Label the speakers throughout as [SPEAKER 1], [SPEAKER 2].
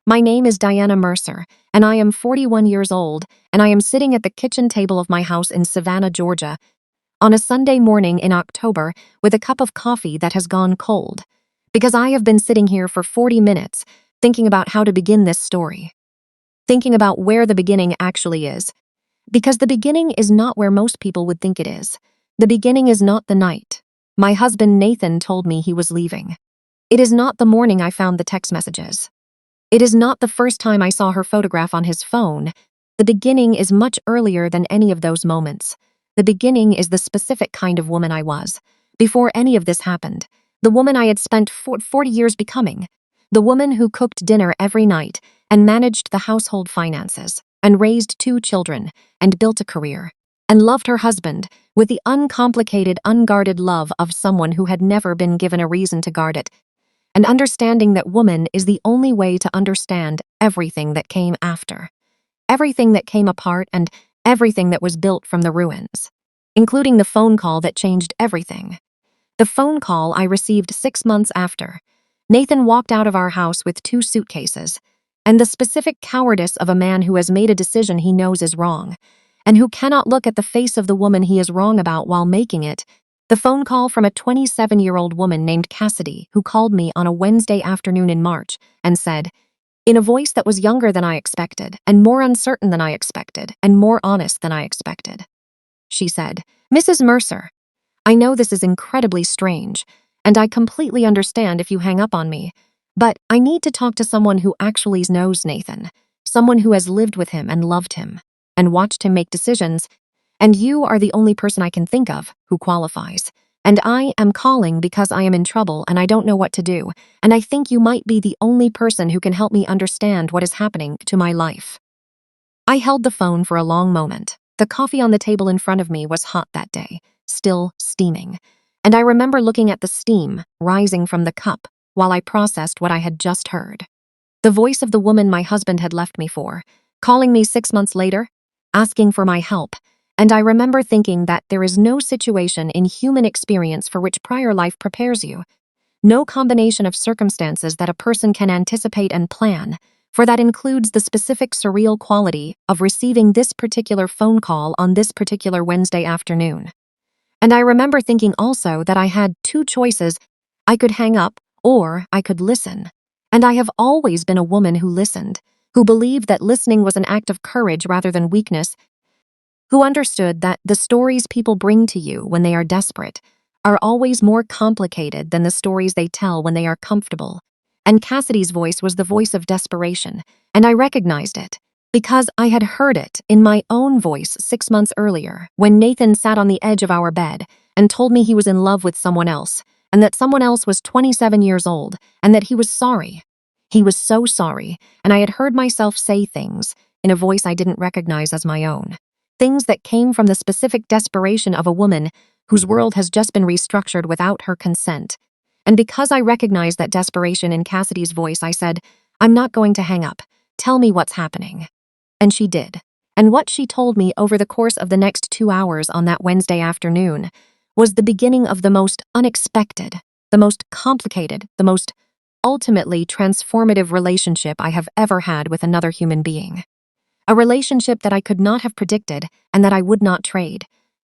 [SPEAKER 1] My name is Diana Mercer, and I am 41 years old, and I am sitting at the kitchen table of my house in Savannah, Georgia, on a Sunday morning in October with a cup of coffee that has gone cold, because I have been sitting here for 40 minutes thinking about how to begin this story, thinking about where the beginning actually is, because the beginning is not where most people would think it is. The beginning is not the night my husband Nathan told me he was leaving. It is not the morning I found the text messages. It is not the first time I saw her photograph on his phone. The beginning is much earlier than any of those moments. The beginning is the specific kind of woman I was before any of this happened, the woman I had spent 40 years becoming, the woman who cooked dinner every night and managed the household finances and raised 2 children and built a career and loved her husband with the uncomplicated, unguarded love of someone who had never been given a reason to guard it, and understanding that woman is the only way to understand everything that came after, everything that came apart and everything that was built from the ruins, including the phone call that changed everything. The phone call I received 6 months after. Nathan walked out of our house with 2 suitcases, and the specific cowardice of a man who has made a decision he knows is wrong, and who cannot look at the face of the woman he is wrong about while making it. The phone call from a 27-year-old woman named Cassidy, who called me on a Wednesday afternoon in March and said, in a voice that was younger than I expected, and more uncertain than I expected, and more honest than I expected. She said, "Mrs. Mercer, I know this is incredibly strange, and I completely understand if you hang up on me, but I need to talk to someone who actually knows Nathan, someone who has lived with him and loved him, and watched him make decisions, and you are the only person I can think of who qualifies. And I am calling because I am in trouble and I don't know what to do, and I think you might be the only person who can help me understand what is happening to my life." I held the phone for a long moment. The coffee on the table in front of me was hot that day, still steaming, and I remember looking at the steam rising from the cup while I processed what I had just heard. The voice of the woman my husband had left me for, calling me 6 months later, asking for my help, and I remember thinking that there is no situation in human experience for which prior life prepares you, no combination of circumstances that a person can anticipate and plan, for that includes the specific surreal quality of receiving this particular phone call on this particular Wednesday afternoon. And I remember thinking also that I had 2 choices. I could hang up or I could listen. And I have always been a woman who listened, who believed that listening was an act of courage rather than weakness, who understood that the stories people bring to you when they are desperate are always more complicated than the stories they tell when they are comfortable. And Cassidy's voice was the voice of desperation, and I recognized it because I had heard it in my own voice 6 months earlier when Nathan sat on the edge of our bed and told me he was in love with someone else, and that someone else was 27 years old, and that he was sorry. He was so sorry, and I had heard myself say things in a voice I didn't recognize as my own. Things that came from the specific desperation of a woman whose world has just been restructured without her consent. And because I recognized that desperation in Cassidy's voice, I said, "I'm not going to hang up. Tell me what's happening." And she did. And what she told me over the course of the next 2 hours on that Wednesday afternoon was the beginning of the most unexpected, the most complicated, the most ultimately transformative relationship I have ever had with another human being. A relationship that I could not have predicted and that I would not trade.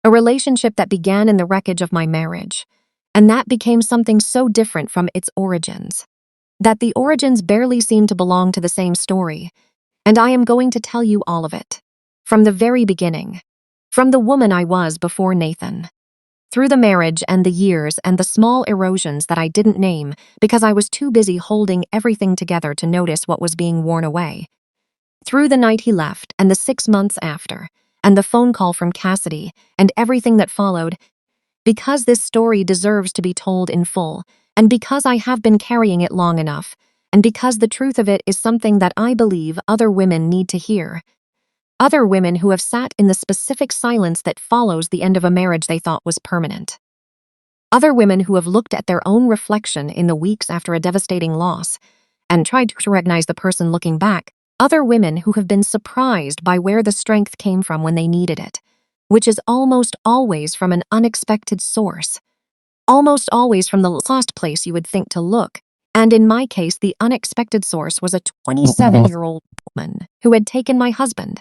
[SPEAKER 1] A relationship that began in the wreckage of my marriage. And that became something so different from its origins, that the origins barely seem to belong to the same story. And I am going to tell you all of it. From the very beginning. From the woman I was before Nathan. Through the marriage and the years and the small erosions that I didn't name because I was too busy holding everything together to notice what was being worn away. Through the night he left and the 6 months after, and the phone call from Cassidy and everything that followed, because this story deserves to be told in full, and because I have been carrying it long enough, and because the truth of it is something that I believe other women need to hear. Other women who have sat in the specific silence that follows the end of a marriage they thought was permanent. Other women who have looked at their own reflection in the weeks after a devastating loss and tried to recognize the person looking back. Other women who have been surprised by where the strength came from when they needed it, which is almost always from an unexpected source. Almost always from the last place you would think to look, And in my case, the unexpected source was a 27-year-old woman who had taken my husband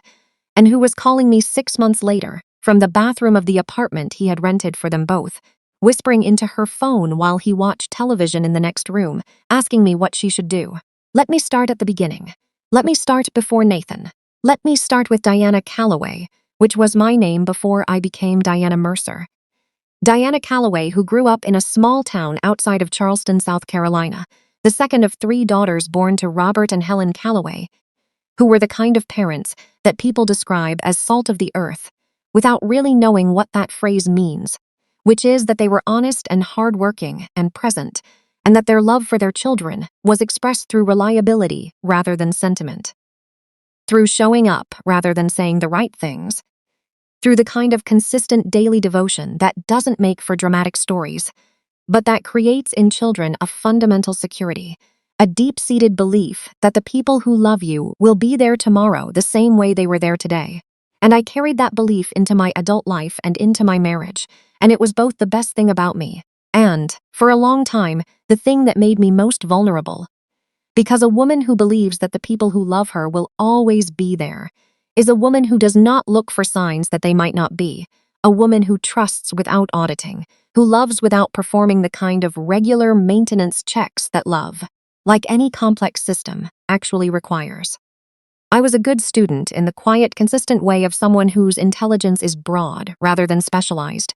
[SPEAKER 1] and who was calling me 6 months later from the bathroom of the apartment he had rented for them both, whispering into her phone while he watched television in the next room, asking me what she should do. Let me start at the beginning. Let me start before Nathan. Let me start with Diana Calloway, which was my name before I became Diana Mercer. Diana Calloway, who grew up in a small town outside of Charleston, South Carolina, the second of 3 daughters born to Robert and Helen Calloway, who were the kind of parents that people describe as salt of the earth, without really knowing what that phrase means, which is that they were honest and hardworking and present, and that their love for their children was expressed through reliability rather than sentiment, through showing up rather than saying the right things, through the kind of consistent daily devotion that doesn't make for dramatic stories, but that creates in children a fundamental security, a deep-seated belief that the people who love you will be there tomorrow the same way they were there today. And I carried that belief into my adult life and into my marriage, and it was both the best thing about me and, for a long time, the thing that made me most vulnerable. Because a woman who believes that the people who love her will always be there is a woman who does not look for signs that they might not be, a woman who trusts without auditing, who loves without performing the kind of regular maintenance checks that love, like any complex system, actually requires. I was a good student in the quiet, consistent way of someone whose intelligence is broad rather than specialized,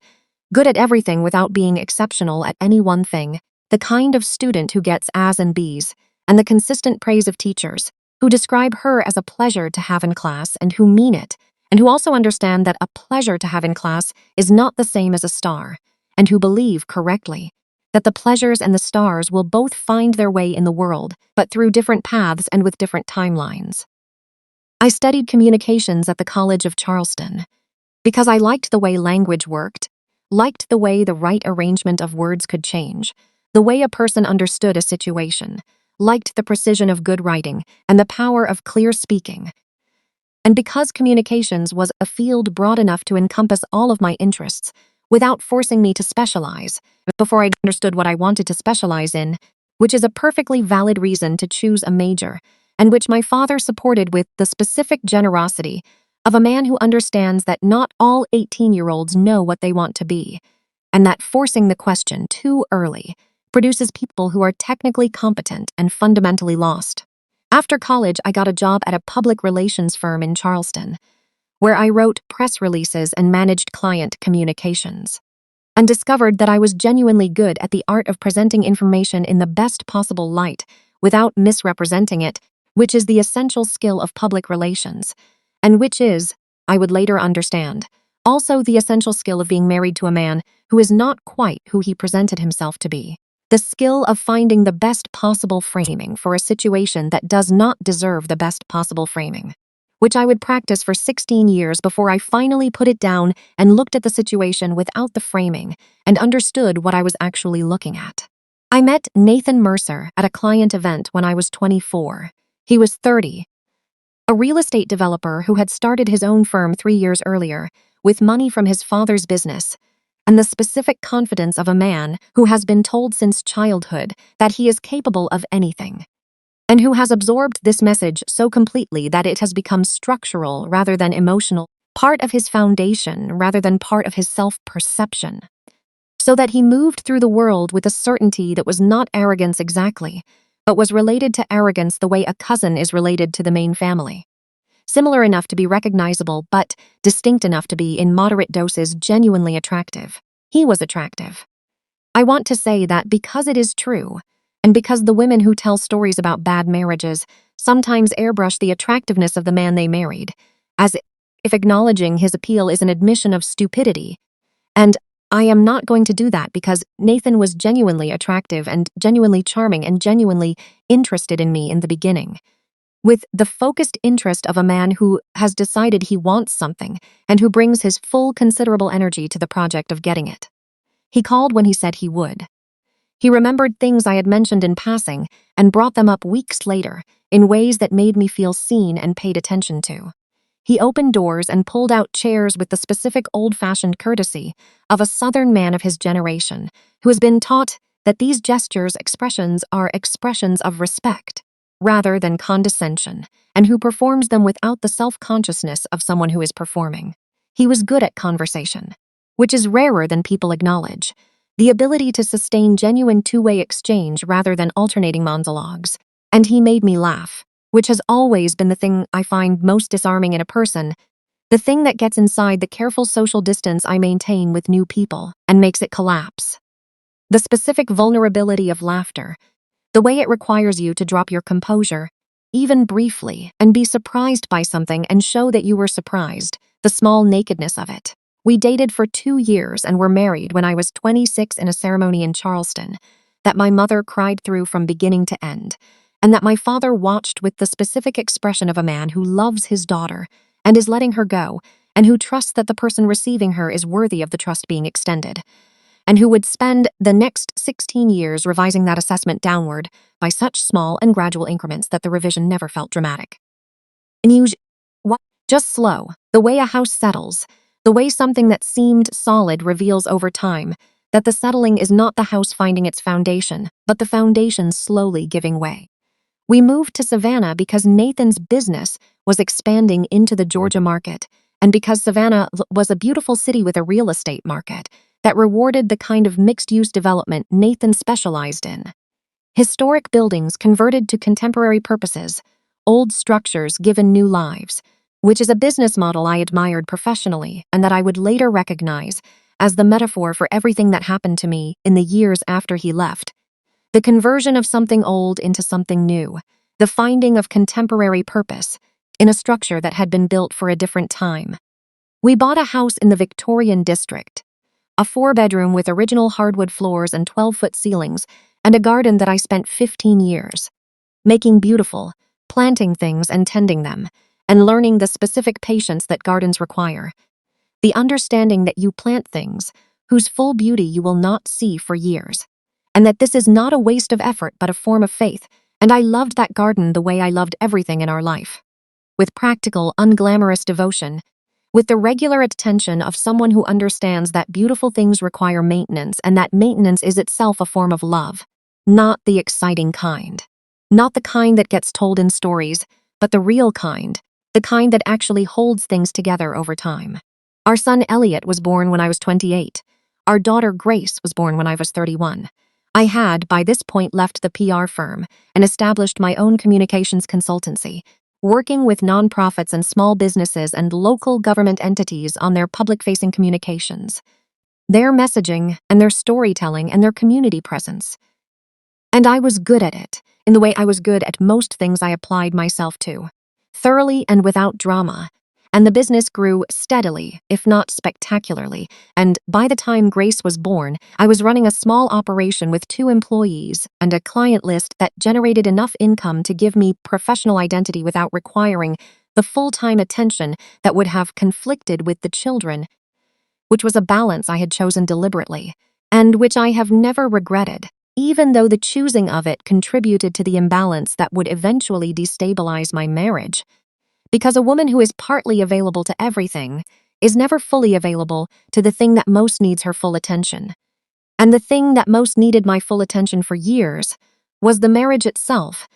[SPEAKER 1] good at everything without being exceptional at any one thing, the kind of student who gets A's and B's, and the consistent praise of teachers, who describe her as a pleasure to have in class and who mean it, and who also understand that a pleasure to have in class is not the same as a star, and who believe correctly that the pleasures and the stars will both find their way in the world, but through different paths and with different timelines. I studied communications at the College of Charleston because I liked the way language worked, liked the way the right arrangement of words could change, the way a person understood a situation, liked the precision of good writing and the power of clear speaking. And because communications was a field broad enough to encompass all of my interests, without forcing me to specialize, before I'd understood what I wanted to specialize in, which is a perfectly valid reason to choose a major, and which my father supported with the specific generosity of a man who understands that not all 18-year-olds know what they want to be, and that forcing the question too early produces people who are technically competent and fundamentally lost. After college, I got a job at a public relations firm in Charleston, where I wrote press releases and managed client communications, and discovered that I was genuinely good at the art of presenting information in the best possible light without misrepresenting it, which is the essential skill of public relations, and which is, I would later understand, also the essential skill of being married to a man who is not quite who he presented himself to be. The skill of finding the best possible framing for a situation that does not deserve the best possible framing, which I would practice for 16 years before I finally put it down and looked at the situation without the framing and understood what I was actually looking at. I met Nathan Mercer at a client event when I was 24. He was 30, a real estate developer who had started his own firm 3 years earlier with money from his father's business, and the specific confidence of a man who has been told since childhood that he is capable of anything, and who has absorbed this message so completely that it has become structural rather than emotional, part of his foundation rather than part of his self-perception, so that he moved through the world with a certainty that was not arrogance exactly, but was related to arrogance the way a cousin is related to the main family. Similar enough to be recognizable, but distinct enough to be, in moderate doses, genuinely attractive. He was attractive. I want to say that because it is true, and because the women who tell stories about bad marriages sometimes airbrush the attractiveness of the man they married, as if acknowledging his appeal is an admission of stupidity. And I am not going to do that because Nathan was genuinely attractive and genuinely charming and genuinely interested in me in the beginning, with the focused interest of a man who has decided he wants something and who brings his full considerable energy to the project of getting it. He called when he said he would. He remembered things I had mentioned in passing and brought them up weeks later in ways that made me feel seen and paid attention to. He opened doors and pulled out chairs with the specific old-fashioned courtesy of a Southern man of his generation who has been taught that these expressions are expressions of respect rather than condescension, and who performs them without the self-consciousness of someone who is performing. He was good at conversation, which is rarer than people acknowledge. The ability to sustain genuine two-way exchange rather than alternating monologues. And he made me laugh, which has always been the thing I find most disarming in a person, the thing that gets inside the careful social distance I maintain with new people and makes it collapse. The specific vulnerability of laughter, the way it requires you to drop your composure, even briefly, and be surprised by something and show that you were surprised, the small nakedness of it. We dated for 2 years and were married when I was 26 in a ceremony in Charleston that my mother cried through from beginning to end, and that my father watched with the specific expression of a man who loves his daughter and is letting her go, and who trusts that the person receiving her is worthy of the trust being extended, and who would spend the next 16 years revising that assessment downward by such small and gradual increments that the revision never felt dramatic. And just slow, the way a house settles, the way something that seemed solid reveals over time that the settling is not the house finding its foundation, but the foundation slowly giving way. We moved to Savannah because Nathan's business was expanding into the Georgia market, and because Savannah was a beautiful city with a real estate market that rewarded the kind of mixed-use development Nathan specialized in. Historic buildings converted to contemporary purposes, old structures given new lives, which is a business model I admired professionally and that I would later recognize as the metaphor for everything that happened to me in the years after he left. The conversion of something old into something new, the finding of contemporary purpose in a structure that had been built for a different time. We bought a house in the Victorian district, a 4-bedroom with original hardwood floors and 12-foot ceilings, and a garden that I spent 15 years making beautiful, planting things and tending them, and learning the specific patience that gardens require. The understanding that you plant things whose full beauty you will not see for years, and that this is not a waste of effort but a form of faith, and I loved that garden the way I loved everything in our life. With practical, unglamorous devotion, with the regular attention of someone who understands that beautiful things require maintenance and that maintenance is itself a form of love. Not the exciting kind. Not the kind that gets told in stories, but the real kind, the kind that actually holds things together over time. Our son Elliot was born when I was 28. Our daughter Grace was born when I was 31. I had, by this point, left the PR firm and established my own communications consultancy, working with nonprofits and small businesses and local government entities on their public-facing communications, their messaging and their storytelling and their community presence. And I was good at it, in the way I was good at most things I applied myself to, thoroughly and without drama. And the business grew steadily, if not spectacularly, and by the time Grace was born, I was running a small operation with 2 employees and a client list that generated enough income to give me professional identity without requiring the full-time attention that would have conflicted with the children, which was a balance I had chosen deliberately, and which I have never regretted, even though the choosing of it contributed to the imbalance that would eventually destabilize my marriage. Because a woman who is partly available to everything is never fully available to the thing that most needs her full attention. And the thing that most needed my full attention for years was the marriage itself,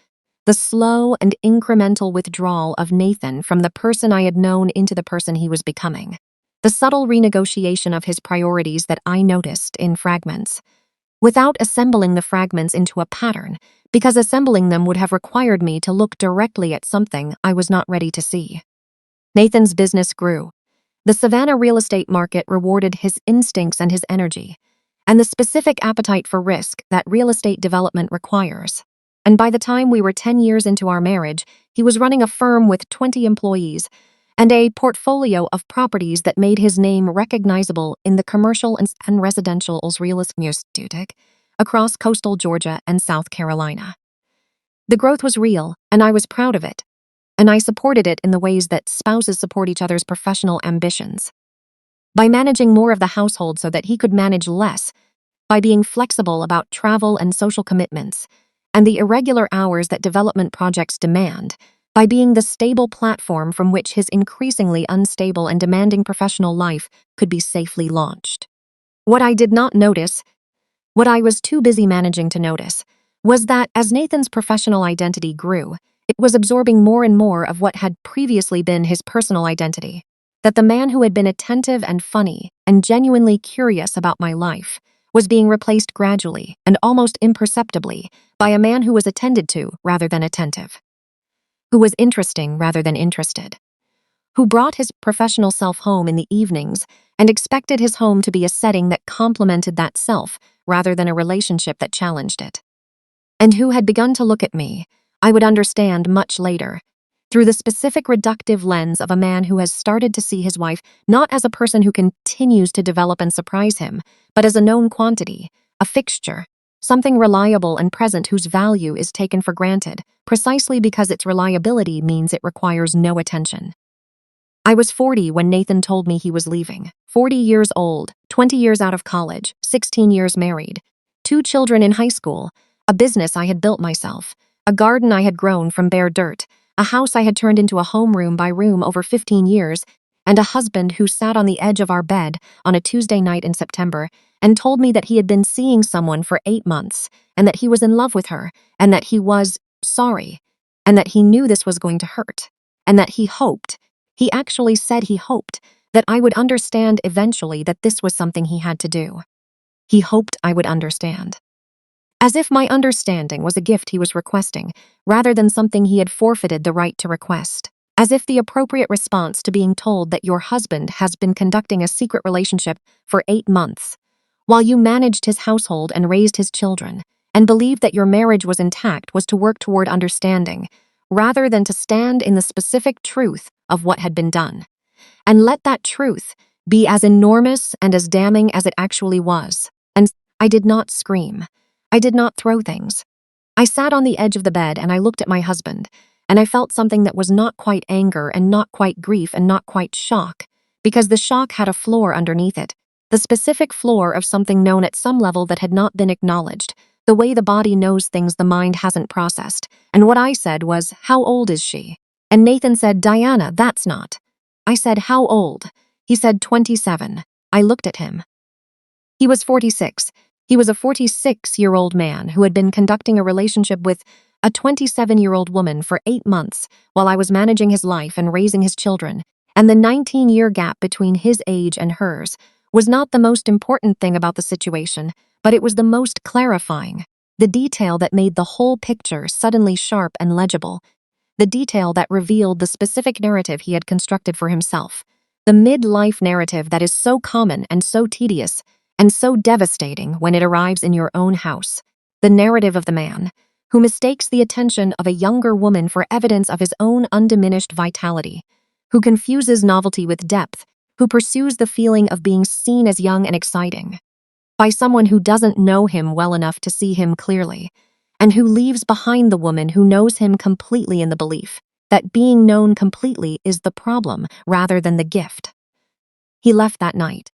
[SPEAKER 1] the slow and incremental withdrawal of Nathan from the person I had known into the person he was becoming, the subtle renegotiation of his priorities that I noticed in fragments, without assembling the fragments into a pattern, because assembling them would have required me to look directly at something I was not ready to see. Nathan's business grew. The Savannah real estate market rewarded his instincts and his energy, and the specific appetite for risk that real estate development requires. And by the time we were 10 years into our marriage, he was running a firm with 20 employees and a portfolio of properties that made his name recognizable in the commercial and residential real estate across coastal Georgia and South Carolina. The growth was real, and I was proud of it, and I supported it in the ways that spouses support each other's professional ambitions. By managing more of the household so that he could manage less, by being flexible about travel and social commitments, and the irregular hours that development projects demand, by being the stable platform from which his increasingly unstable and demanding professional life could be safely launched. What I did not notice What I was too busy managing to notice was that as Nathan's professional identity grew, it was absorbing more and more of what had previously been his personal identity. That the man who had been attentive and funny and genuinely curious about my life was being replaced gradually and almost imperceptibly by a man who was attended to rather than attentive, who was interesting rather than interested, who brought his professional self home in the evenings and expected his home to be a setting that complemented that self rather than a relationship that challenged it, and who had begun to look at me, I would understand much later, through the specific reductive lens of a man who has started to see his wife not as a person who continues to develop and surprise him, but as a known quantity, a fixture, something reliable and present whose value is taken for granted, precisely because its reliability means it requires no attention. I was 40 when Nathan told me he was leaving. 40 years old, 20 years out of college, 16 years married, 2 children in high school, a business I had built myself, a garden I had grown from bare dirt, a house I had turned into a homeroom by room over 15 years, and a husband who sat on the edge of our bed on a Tuesday night in September and told me that he had been seeing someone for 8 months and that he was in love with her and that he was sorry and that he knew this was going to hurt and that he actually said he hoped that I would understand eventually that this was something he had to do. He hoped I would understand. As if my understanding was a gift he was requesting, rather than something he had forfeited the right to request. As if the appropriate response to being told that your husband has been conducting a secret relationship for 8 months, while you managed his household and raised his children, and believed that your marriage was intact was to work toward understanding, rather than to stand in the specific truth of what had been done. And let that truth be as enormous and as damning as it actually was. And I did not scream. I did not throw things. I sat on the edge of the bed and I looked at my husband, and I felt something that was not quite anger and not quite grief and not quite shock, because the shock had a floor underneath it, the specific floor of something known at some level that had not been acknowledged, the way the body knows things the mind hasn't processed. And what I said was, "How old is she?" And Nathan said, "Diana, that's not." I said, "How old?" He said, 27. I looked at him. He was 46. He was a 46-year-old man who had been conducting a relationship with a 27-year-old woman for 8 months while I was managing his life and raising his children, and the 19-year gap between his age and hers was not the most important thing about the situation, but it was the most clarifying, the detail that made the whole picture suddenly sharp and legible, the detail that revealed the specific narrative he had constructed for himself, the midlife narrative that is so common and so tedious and so devastating when it arrives in your own house, the narrative of the man who mistakes the attention of a younger woman for evidence of his own undiminished vitality, who confuses novelty with depth, who pursues the feeling of being seen as young and exciting by someone who doesn't know him well enough to see him clearly, and who leaves behind the woman who knows him completely in the belief that being known completely is the problem rather than the gift. He left that night.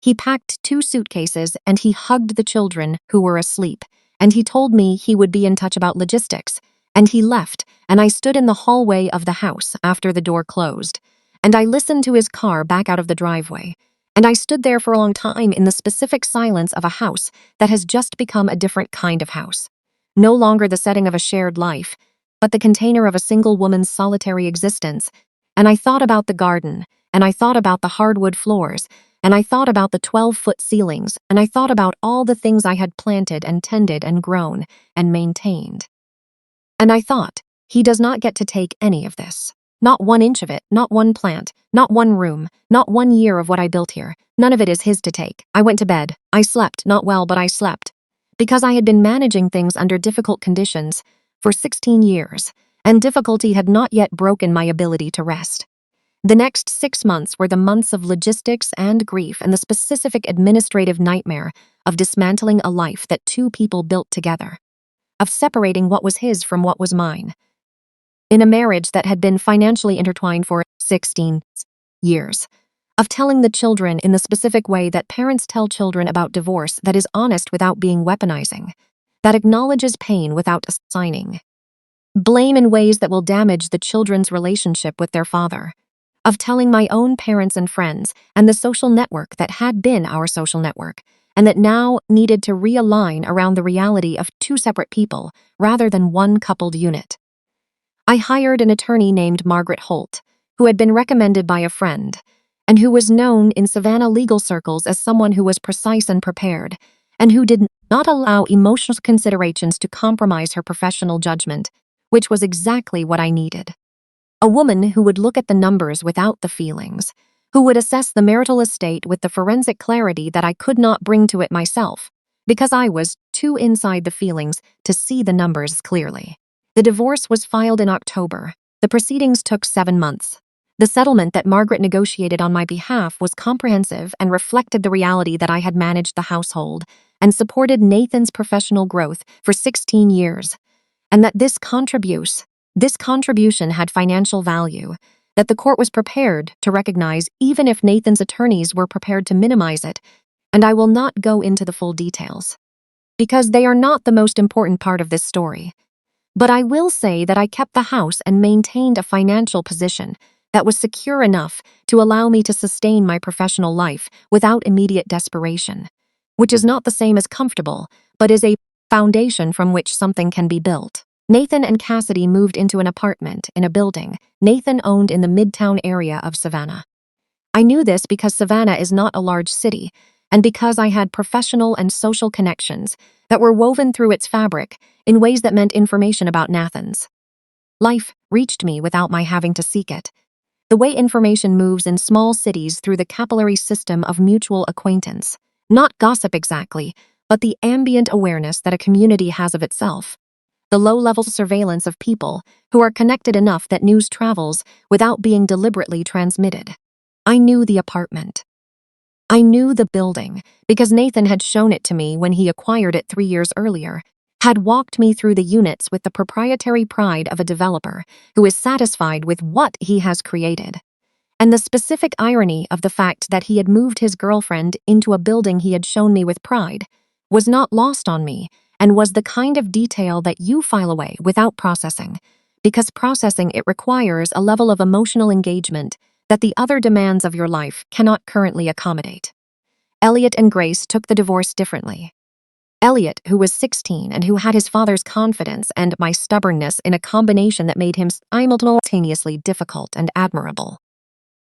[SPEAKER 1] He packed 2 suitcases and he hugged the children who were asleep, and he told me he would be in touch about logistics, and he left, and I stood in the hallway of the house after the door closed, and I listened to his car back out of the driveway, and I stood there for a long time in the specific silence of a house that has just become a different kind of house. No longer the setting of a shared life, but the container of a single woman's solitary existence. And I thought about the garden, and I thought about the hardwood floors, and I thought about the 12-foot ceilings, and I thought about all the things I had planted and tended and grown and maintained. And I thought, he does not get to take any of this. Not 1 inch of it, not 1 plant, not 1 room, not 1 year of what I built here. None of it is his to take. I went to bed. I slept, not well, but I slept. Because I had been managing things under difficult conditions for 16 years, and difficulty had not yet broken my ability to rest. The next 6 months were the months of logistics and grief and the specific administrative nightmare of dismantling a life that 2 people built together, of separating what was his from what was mine, in a marriage that had been financially intertwined for 16 years, of telling the children in the specific way that parents tell children about divorce that is honest without being weaponizing, that acknowledges pain without assigning blame in ways that will damage the children's relationship with their father, of telling my own parents and friends and the social network that had been our social network, and that now needed to realign around the reality of two separate people rather than one coupled unit. I hired an attorney named Margaret Holt, who had been recommended by a friend, and who was known in Savannah legal circles as someone who was precise and prepared, and who did not allow emotional considerations to compromise her professional judgment, which was exactly what I needed. A woman who would look at the numbers without the feelings, who would assess the marital estate with the forensic clarity that I could not bring to it myself, because I was too inside the feelings to see the numbers clearly. The divorce was filed in October. The proceedings took 7 months. The settlement that Margaret negotiated on my behalf was comprehensive and reflected the reality that I had managed the household and supported Nathan's professional growth for 16 years, and that this contribution had financial value, that the court was prepared to recognize even if Nathan's attorneys were prepared to minimize it, and I will not go into the full details, because they are not the most important part of this story. But I will say that I kept the house and maintained a financial position that was secure enough to allow me to sustain my professional life without immediate desperation, which is not the same as comfortable, but is a foundation from which something can be built. Nathan and Cassidy moved into an apartment in a building Nathan owned in the Midtown area of Savannah. I knew this because Savannah is not a large city, and because I had professional and social connections that were woven through its fabric in ways that meant information about Nathan's life reached me without my having to seek it. The way information moves in small cities through the capillary system of mutual acquaintance, not gossip exactly, but the ambient awareness that a community has of itself. The low-level surveillance of people who are connected enough that news travels without being deliberately transmitted. I knew the apartment. I knew the building because Nathan had shown it to me when he acquired it 3 years earlier, had walked me through the units with the proprietary pride of a developer who is satisfied with what he has created. And the specific irony of the fact that he had moved his girlfriend into a building he had shown me with pride was not lost on me, and was the kind of detail that you file away without processing, because processing it requires a level of emotional engagement that the other demands of your life cannot currently accommodate. Elliot and Grace took the divorce differently. Elliot, who was 16 and who had his father's confidence and my stubbornness in a combination that made him simultaneously difficult and admirable,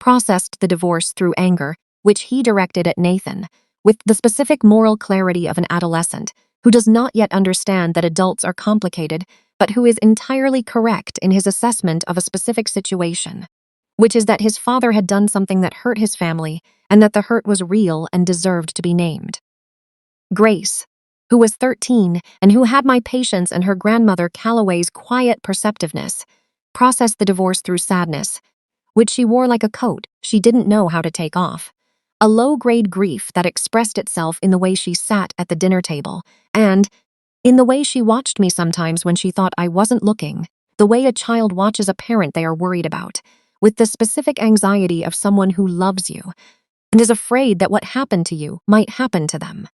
[SPEAKER 1] processed the divorce through anger, which he directed at Nathan, with the specific moral clarity of an adolescent who does not yet understand that adults are complicated, but who is entirely correct in his assessment of a specific situation, which is that his father had done something that hurt his family and that the hurt was real and deserved to be named. Grace, who was 13 and who had my patience and her grandmother Calloway's quiet perceptiveness, processed the divorce through sadness, which she wore like a coat she didn't know how to take off. A low-grade grief that expressed itself in the way she sat at the dinner table, and in the way she watched me sometimes when she thought I wasn't looking, the way a child watches a parent they are worried about, with the specific anxiety of someone who loves you and is afraid that what happened to you might happen to them.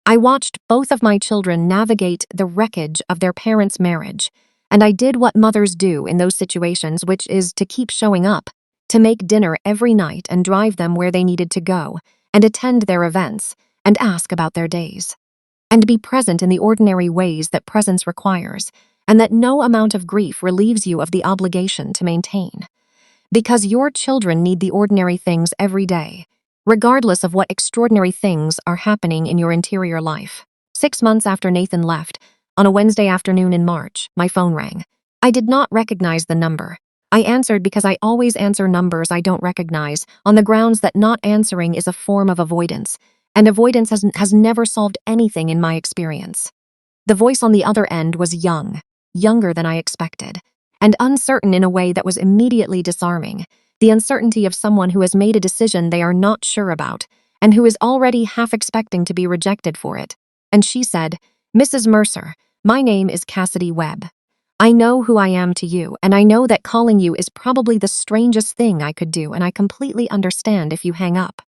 [SPEAKER 1] I watched both of my children navigate the wreckage of their parents' marriage, and I did what mothers do in those situations, which is to keep showing up, to make dinner every night and drive them where they needed to go, and attend their events, and ask about their days, and be present in the ordinary ways that presence requires, and that no amount of grief relieves you of the obligation to maintain. Because your children need the ordinary things every day, regardless of what extraordinary things are happening in your interior life. 6 months after Nathan left, on a Wednesday afternoon in March, my phone rang. I did not recognize the number. I answered because I always answer numbers I don't recognize, on the grounds that not answering is a form of avoidance, and avoidance has never solved anything in my experience. The voice on the other end was young, younger than I expected, and uncertain in a way that was immediately disarming, the uncertainty of someone who has made a decision they are not sure about, and who is already half expecting to be rejected for it. And she said, "Mrs. Mercer, my name is Cassidy Webb. I know who I am to you, and I know that calling you is probably the strangest thing I could do, and I completely understand if you hang up.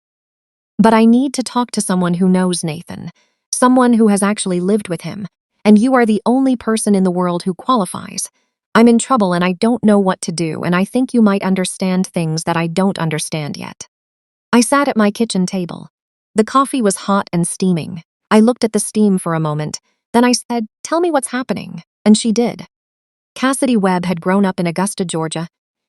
[SPEAKER 1] But I need to talk to someone who knows Nathan, someone who has actually lived with him, and you are the only person in the world who qualifies. I'm in trouble and I don't know what to do, and I think you might understand things that I don't understand yet." I sat at my kitchen table. The coffee was hot and steaming. I looked at the steam for a moment. Then I said, "Tell me what's happening." And she did. Cassidy Webb had grown up in Augusta, Georgia,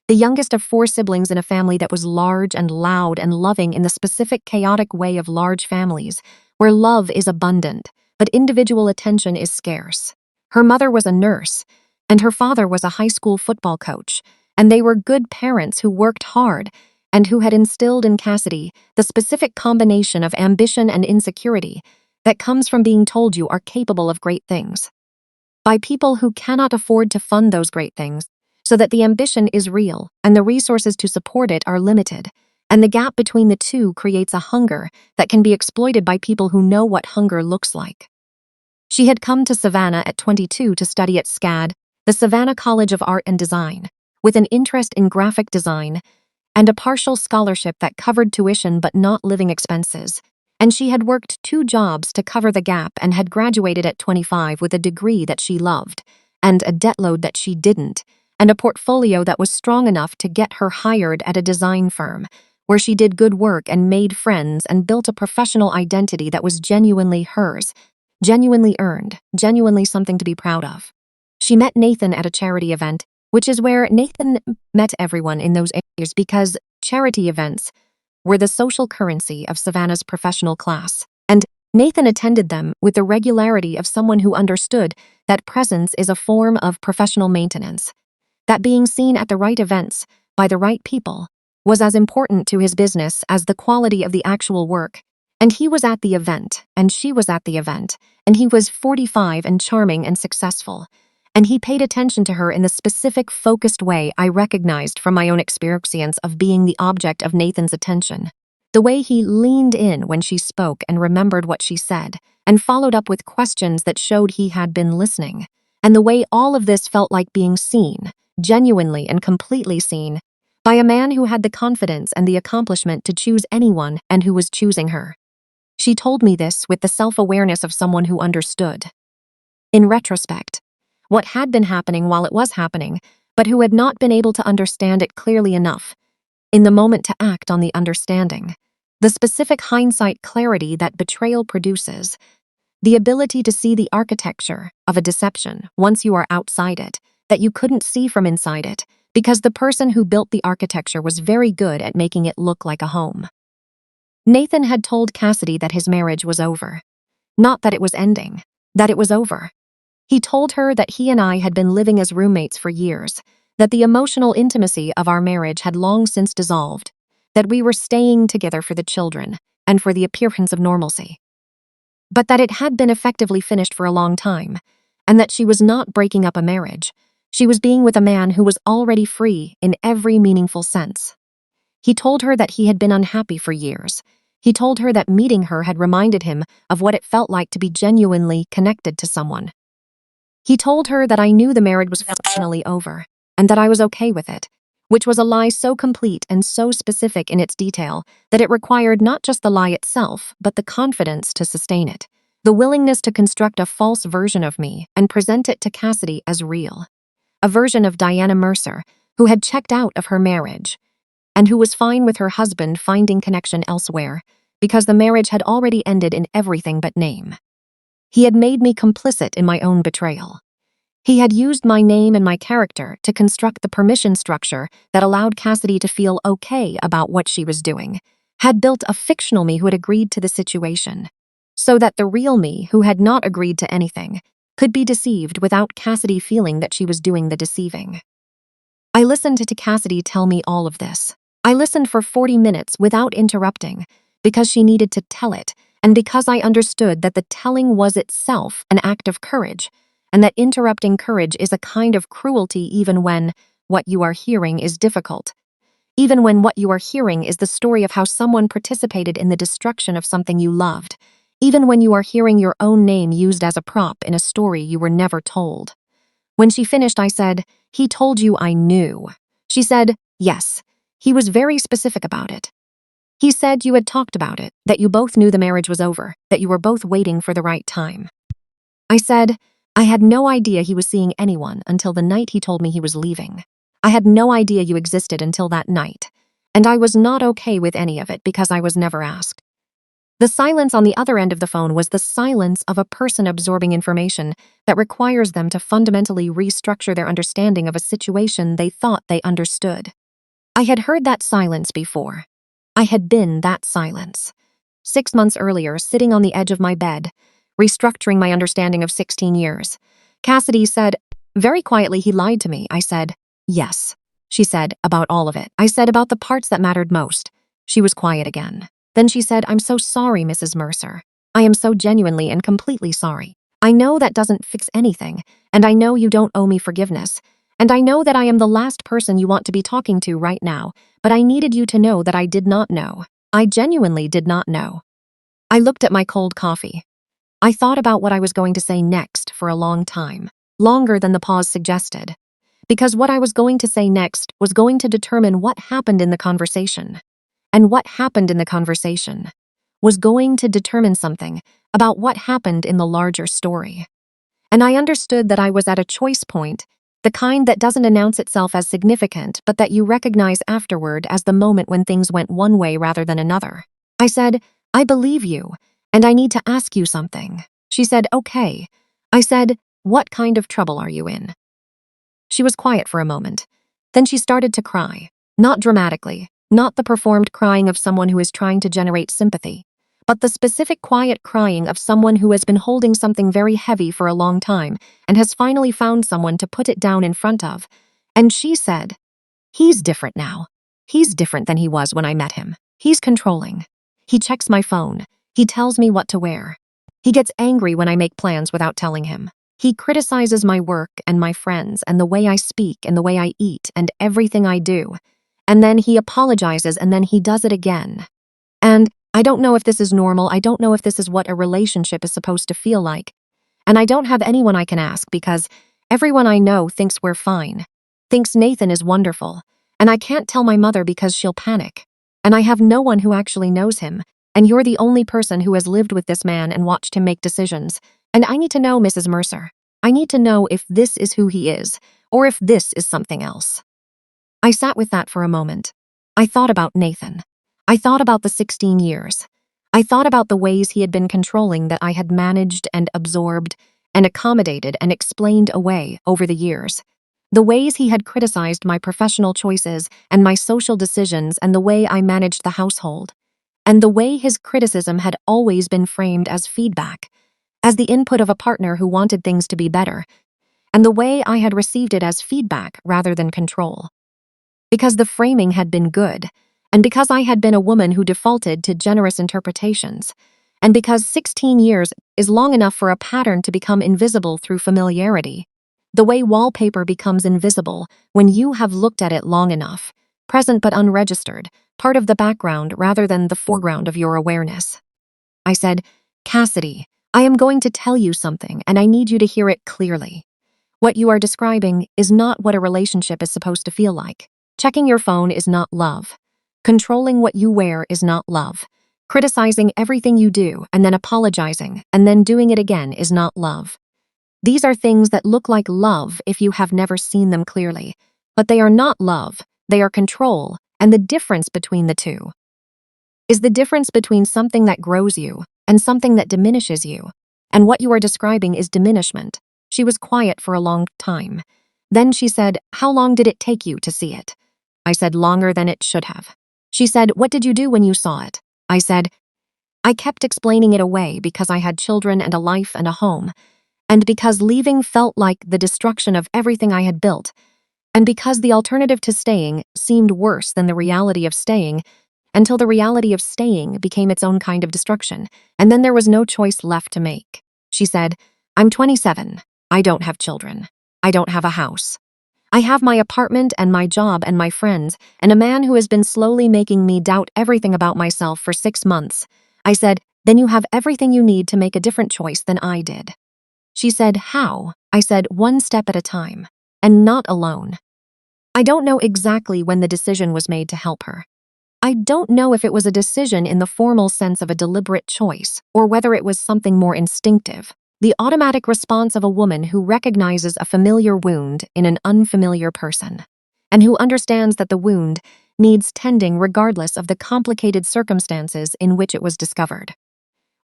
[SPEAKER 1] the youngest of 4 siblings in a family that was large and loud and loving in the specific chaotic way of large families, where love is abundant, but individual attention is scarce. Her mother was a nurse, and her father was a high school football coach, and they were good parents who worked hard and who had instilled in Cassidy the specific combination of ambition and insecurity that comes from being told you are capable of great things by people who cannot afford to fund those great things, so that the ambition is real and the resources to support it are limited, and the gap between the two creates a hunger that can be exploited by people who know what hunger looks like. She had come to Savannah at 22 to study at SCAD, the Savannah College of Art and Design, with an interest in graphic design and a partial scholarship that covered tuition but not living expenses. And she had worked 2 jobs to cover the gap and had graduated at 25 with a degree that she loved, and a debt load that she didn't, and a portfolio that was strong enough to get her hired at a design firm, where she did good work and made friends and built a professional identity that was genuinely hers, genuinely earned, genuinely something to be proud of. She met Nathan at a charity event, which is where Nathan met everyone in those areas because charity events were the social currency of Savannah's professional class, and Nathan attended them with the regularity of someone who understood that presence is a form of professional maintenance, that being seen at the right events by the right people was as important to his business as the quality of the actual work. And he was at the event, and she was at the event, and he was 45 and charming and successful. And he paid attention to her in the specific, focused way I recognized from my own experience of being the object of Nathan's attention. The way he leaned in when she spoke and remembered what she said, and followed up with questions that showed he had been listening. And the way all of this felt like being seen, genuinely and completely seen, by a man who had the confidence and the accomplishment to choose anyone and who was choosing her. She told me this with the self-awareness of someone who understood. In retrospect, what had been happening while it was happening, but who had not been able to understand it clearly enough, in the moment to act on the understanding, the specific hindsight clarity that betrayal produces, the ability to see the architecture of a deception once you are outside it, that you couldn't see from inside it, because the person who built the architecture was very good at making it look like a home. Nathan had told Cassidy that his marriage was over. Not that it was ending, that it was over. He told her that he and I had been living as roommates for years, that the emotional intimacy of our marriage had long since dissolved, that we were staying together for the children and for the appearance of normalcy. But that it had been effectively finished for a long time, and that she was not breaking up a marriage. She was being with a man who was already free in every meaningful sense. He told her that he had been unhappy for years. He told her that meeting her had reminded him of what it felt like to be genuinely connected to someone. He told her that I knew the marriage was functionally over, and that I was okay with it, which was a lie so complete and so specific in its detail that it required not just the lie itself, but the confidence to sustain it, the willingness to construct a false version of me and present it to Cassidy as real. A version of Diana Mercer, who had checked out of her marriage, and who was fine with her husband finding connection elsewhere, because the marriage had already ended in everything but name. He had made me complicit in my own betrayal. He had used my name and my character to construct the permission structure that allowed Cassidy to feel okay about what she was doing, had built a fictional me who had agreed to the situation, so that the real me, who had not agreed to anything, could be deceived without Cassidy feeling that she was doing the deceiving. I listened to Cassidy tell me all of this. I listened for 40 minutes without interrupting, because she needed to tell it, and because I understood that the telling was itself an act of courage, and that interrupting courage is a kind of cruelty even when what you are hearing is difficult. Even when what you are hearing is the story of how someone participated in the destruction of something you loved. Even when you are hearing your own name used as a prop in a story you were never told. When she finished, I said, "He told you I knew." She said, "Yes. He was very specific about it. He said you had talked about it, that you both knew the marriage was over, that you were both waiting for the right time." I said, "I had no idea he was seeing anyone until the night he told me he was leaving. I had no idea you existed until that night, and I was not okay with any of it because I was never asked." The silence on the other end of the phone was the silence of a person absorbing information that requires them to fundamentally restructure their understanding of a situation they thought they understood. I had heard that silence before. I had been that silence. 6 months earlier, sitting on the edge of my bed, restructuring my understanding of 16 years. Cassidy said, very quietly, he lied to me. I said, yes. She said, about all of it. I said, about the parts that mattered most. She was quiet again. Then she said, I'm so sorry, Mrs. Mercer. I am so genuinely and completely sorry. I know that doesn't fix anything, and I know you don't owe me forgiveness, and I know that I am the last person you want to be talking to right now, but I needed you to know that I did not know. I genuinely did not know. I looked at my cold coffee. I thought about what I was going to say next for a long time, longer than the pause suggested, because what I was going to say next was going to determine what happened in the conversation. And what happened in the conversation was going to determine something about what happened in the larger story. And I understood that I was at a choice point, the kind that doesn't announce itself as significant, but that you recognize afterward as the moment when things went one way rather than another. I said, I believe you, and I need to ask you something. She said, okay. I said, what kind of trouble are you in? She was quiet for a moment. Then she started to cry, not dramatically. Not the performed crying of someone who is trying to generate sympathy, but the specific quiet crying of someone who has been holding something very heavy for a long time and has finally found someone to put it down in front of. And she said, he's different now. He's different than he was when I met him. He's controlling. He checks my phone. He tells me what to wear. He gets angry when I make plans without telling him. He criticizes my work and my friends and the way I speak and the way I eat and everything I do. And then he apologizes, and then he does it again. And I don't know if this is normal. I don't know if this is what a relationship is supposed to feel like. And I don't have anyone I can ask because everyone I know thinks we're fine, thinks Nathan is wonderful. And I can't tell my mother because she'll panic. And I have no one who actually knows him. And you're the only person who has lived with this man and watched him make decisions. And I need to know, Mrs. Mercer. I need to know if this is who he is, or if this is something else. I sat with that for a moment. I thought about Nathan. I thought about the 16 years. I thought about the ways he had been controlling that I had managed and absorbed and accommodated and explained away over the years. The ways he had criticized my professional choices and my social decisions and the way I managed the household. And the way his criticism had always been framed as feedback, as the input of a partner who wanted things to be better, and the way I had received it as feedback rather than control. Because the framing had been good, and because I had been a woman who defaulted to generous interpretations, and because 16 years is long enough for a pattern to become invisible through familiarity, the way wallpaper becomes invisible when you have looked at it long enough, present but unregistered, part of the background rather than the foreground of your awareness. I said, Cassidy, I am going to tell you something, and I need you to hear it clearly. What you are describing is not what a relationship is supposed to feel like. Checking your phone is not love. Controlling what you wear is not love. Criticizing everything you do and then apologizing and then doing it again is not love. These are things that look like love if you have never seen them clearly, but they are not love, they are control, and the difference between the two is the difference between something that grows you and something that diminishes you, and what you are describing is diminishment. She was quiet for a long time. Then she said, how long did it take you to see it? I said, longer than it should have. She said, what did you do when you saw it? I said, I kept explaining it away because I had children and a life and a home, and because leaving felt like the destruction of everything I had built, and because the alternative to staying seemed worse than the reality of staying, until the reality of staying became its own kind of destruction, and then there was no choice left to make. She said, I'm 27. I don't have children. I don't have a house. I have my apartment and my job and my friends and a man who has been slowly making me doubt everything about myself for 6 months. I said, then you have everything you need to make a different choice than I did. She said, how? I said, one step at a time, and not alone. I don't know exactly when the decision was made to help her. I don't know if it was a decision in the formal sense of a deliberate choice, or whether it was something more instinctive. The automatic response of a woman who recognizes a familiar wound in an unfamiliar person, and who understands that the wound needs tending regardless of the complicated circumstances in which it was discovered.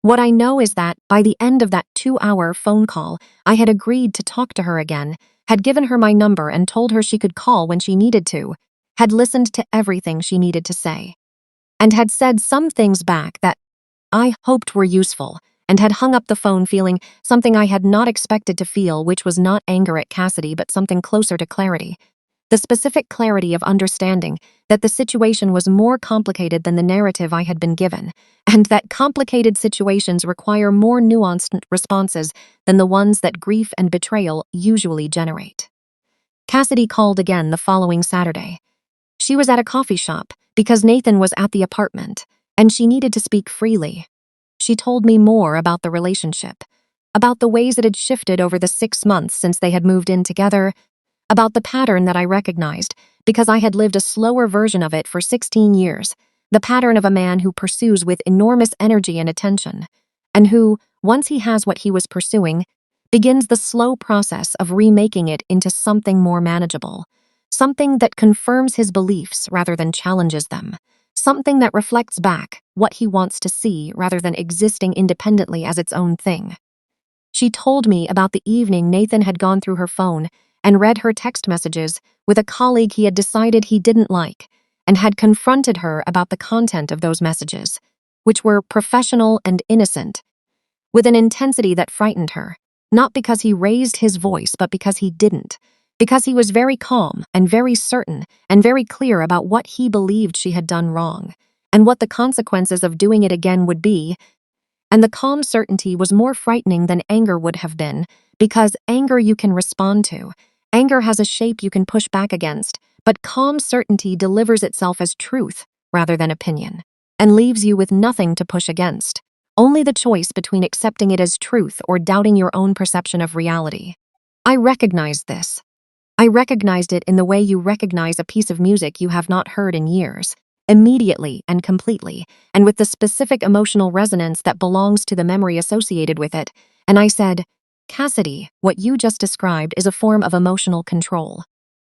[SPEAKER 1] What I know is that by the end of that 2-hour phone call, I had agreed to talk to her again, had given her my number and told her she could call when she needed to, had listened to everything she needed to say, and had said some things back that I hoped were useful, and had hung up the phone feeling something I had not expected to feel, which was not anger at Cassidy but something closer to clarity. The specific clarity of understanding that the situation was more complicated than the narrative I had been given, and that complicated situations require more nuanced responses than the ones that grief and betrayal usually generate. Cassidy called again the following Saturday. She was at a coffee shop because Nathan was at the apartment, and she needed to speak freely. She told me more about the relationship, about the ways it had shifted over the 6 months since they had moved in together, about the pattern that I recognized because I had lived a slower version of it for 16 years, the pattern of a man who pursues with enormous energy and attention, and who, once he has what he was pursuing, begins the slow process of remaking it into something more manageable, something that confirms his beliefs rather than challenges them, something that reflects back what he wants to see rather than existing independently as its own thing. She told me about the evening Nathan had gone through her phone and read her text messages with a colleague he had decided he didn't like, and had confronted her about the content of those messages, which were professional and innocent, with an intensity that frightened her, not because he raised his voice but because he didn't, because he was very calm and very certain and very clear about what he believed she had done wrong, and what the consequences of doing it again would be. And the calm certainty was more frightening than anger would have been, because anger you can respond to. Anger has a shape you can push back against, but calm certainty delivers itself as truth rather than opinion, and leaves you with nothing to push against, only the choice between accepting it as truth or doubting your own perception of reality. I recognized this. I recognized it in the way you recognize a piece of music you have not heard in years, immediately and completely, and with the specific emotional resonance that belongs to the memory associated with it. And I said, Cassidy, what you just described is a form of emotional control.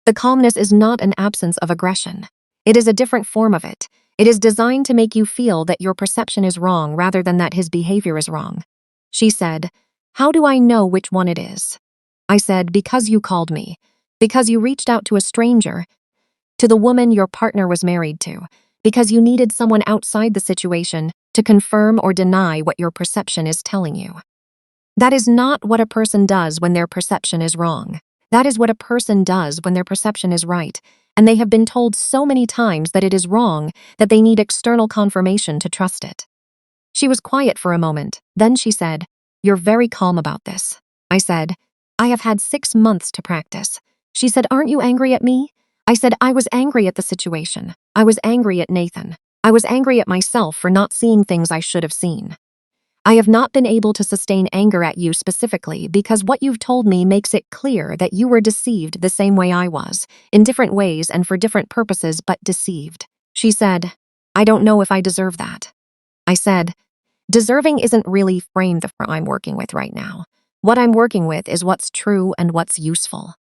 [SPEAKER 1] The calmness is not an absence of aggression. It is a different form of it. It is designed to make you feel that your perception is wrong rather than that his behavior is wrong. She said, how do I know which one it is? I said, because you called me. Because you reached out to a stranger, to the woman your partner was married to, because you needed someone outside the situation to confirm or deny what your perception is telling you. That is not what a person does when their perception is wrong. That is what a person does when their perception is right, and they have been told so many times that it is wrong that they need external confirmation to trust it. She was quiet for a moment, then she said, you're very calm about this. I said, I have had 6 months to practice. She said, aren't you angry at me? I said, I was angry at the situation. I was angry at Nathan. I was angry at myself for not seeing things I should have seen. I have not been able to sustain anger at you specifically because what you've told me makes it clear that you were deceived the same way I was, in different ways and for different purposes, but deceived. She said, I don't know if I deserve that. I said, deserving isn't really framed the frame I'm working with right now. What I'm working with is what's true and what's useful.